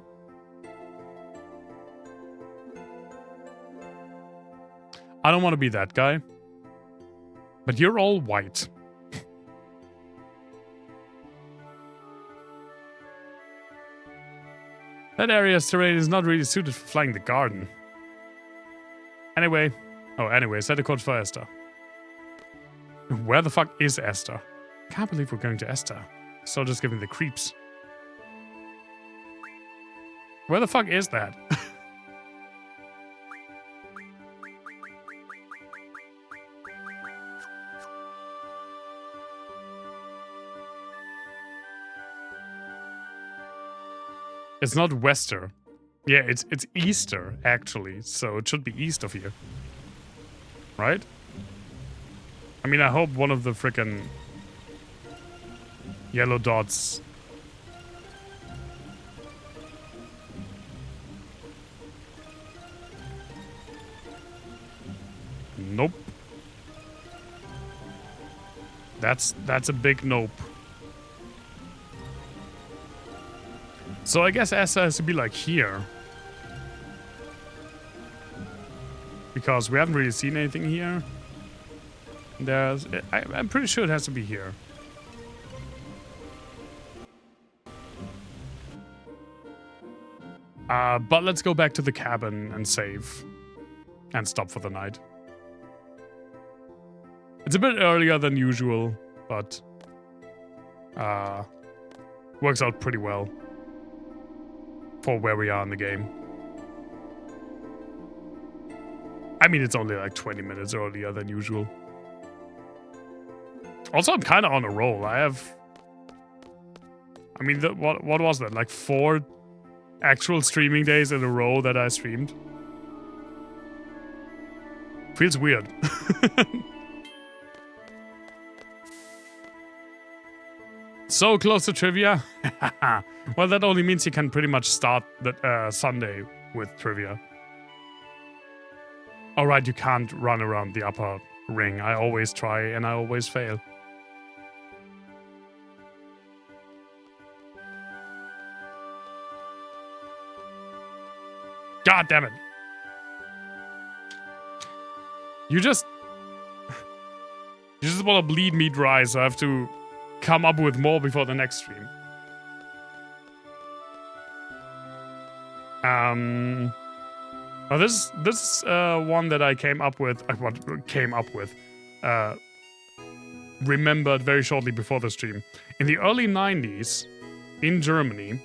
I don't want to be that guy. But you're all white. That area's terrain is not really suited for flying the garden. Anyway, set a course for Esther. Where the fuck is Esther? I can't believe we're going to Esther. So just giving the creeps. Where the fuck is that? It's not Wester. Yeah, it's Easter, actually. So it should be east of here. Right? I mean, I hope one of the frickin' yellow dots... Nope. That's a big nope. So I guess S has to be like here. Because we haven't really seen anything here. I'm pretty sure it has to be here. But let's go back to the cabin and save. And stop for the night. It's a bit earlier than usual, but works out pretty well for where we are in the game. I mean, it's only like 20 minutes earlier than usual. Also, I'm kind of on a roll. I mean, what was that? Like 4 actual streaming days in a row that I streamed? Feels weird. So close to trivia? Well, that only means you can pretty much start the Sunday with trivia. Alright, you can't run around the upper ring. I always try and I always fail. God damn it. You just want to bleed me dry, so I have to come up with more before the next stream. Well, this is one that I came up with. Remembered very shortly before the stream. In the early 90s, in Germany,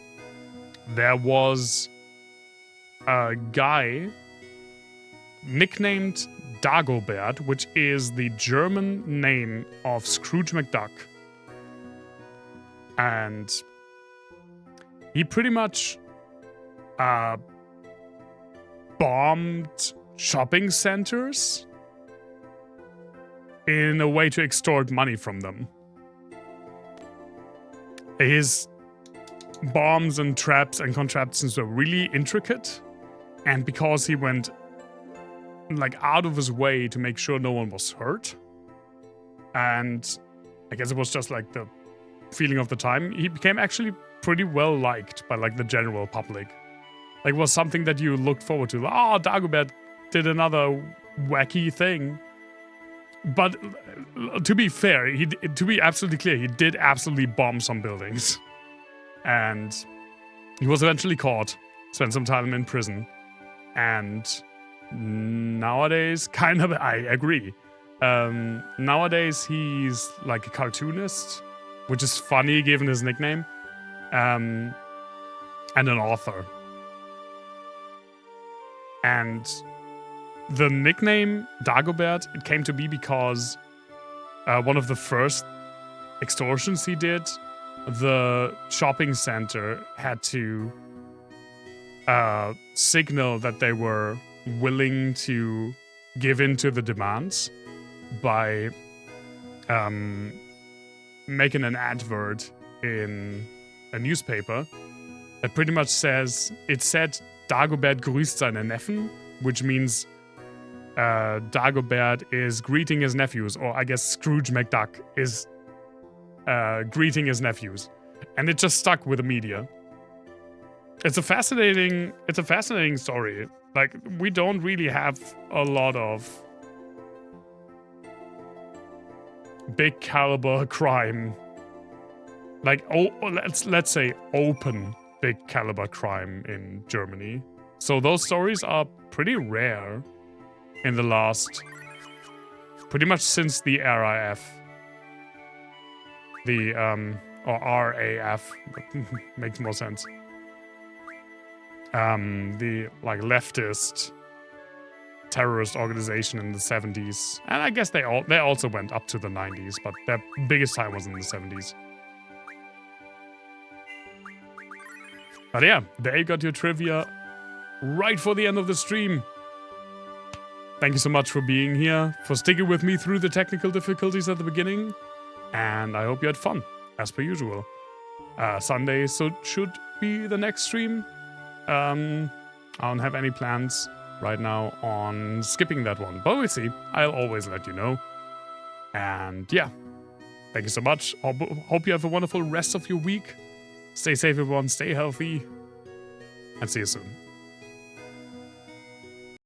there was a guy nicknamed Dagobert, which is the German name of Scrooge McDuck. And he pretty much bombed shopping centers in a way to extort money from them. His bombs and traps and contraptions were really intricate, and because he went like out of his way to make sure no one was hurt, and I guess it was just like the feeling of the time, he became actually pretty well liked by like the general public. Like, it was something that you looked forward to. Oh, Dagobert did another wacky thing. But to be fair, to be absolutely clear, he did absolutely bomb some buildings. And he was eventually caught, spent some time in prison. And nowadays, kind of, I agree. Nowadays, he's like a cartoonist, which is funny given his nickname, and an author. And the nickname Dagobert, it came to be because one of the first extortions he did, the shopping center had to signal that they were willing to give in to the demands by making an advert in a newspaper that pretty much says, it said Dagobert grüßt seine Neffen, which means Dagobert is greeting his nephews, or I guess Scrooge McDuck is greeting his nephews. And it just stuck with the media. It's a fascinating story. Like, we don't really have a lot of big caliber crime. Like, let's say open big caliber crime in Germany. So those stories are pretty rare in the last, pretty much since the RAF. The, or RAF, makes more sense. The, like, leftist terrorist organization in the 70s. And I guess they also went up to the 90s, but their biggest time was in the 70s. But yeah, there you got your trivia right for the end of the stream. Thank you so much for being here, for sticking with me through the technical difficulties at the beginning. And I hope you had fun, as per usual. Sunday should be the next stream. I don't have any plans right now on skipping that one, but we'll see. I'll always let you know. And yeah, thank you so much. Hope you have a wonderful rest of your week. Stay safe, everyone. Stay healthy. And see you soon.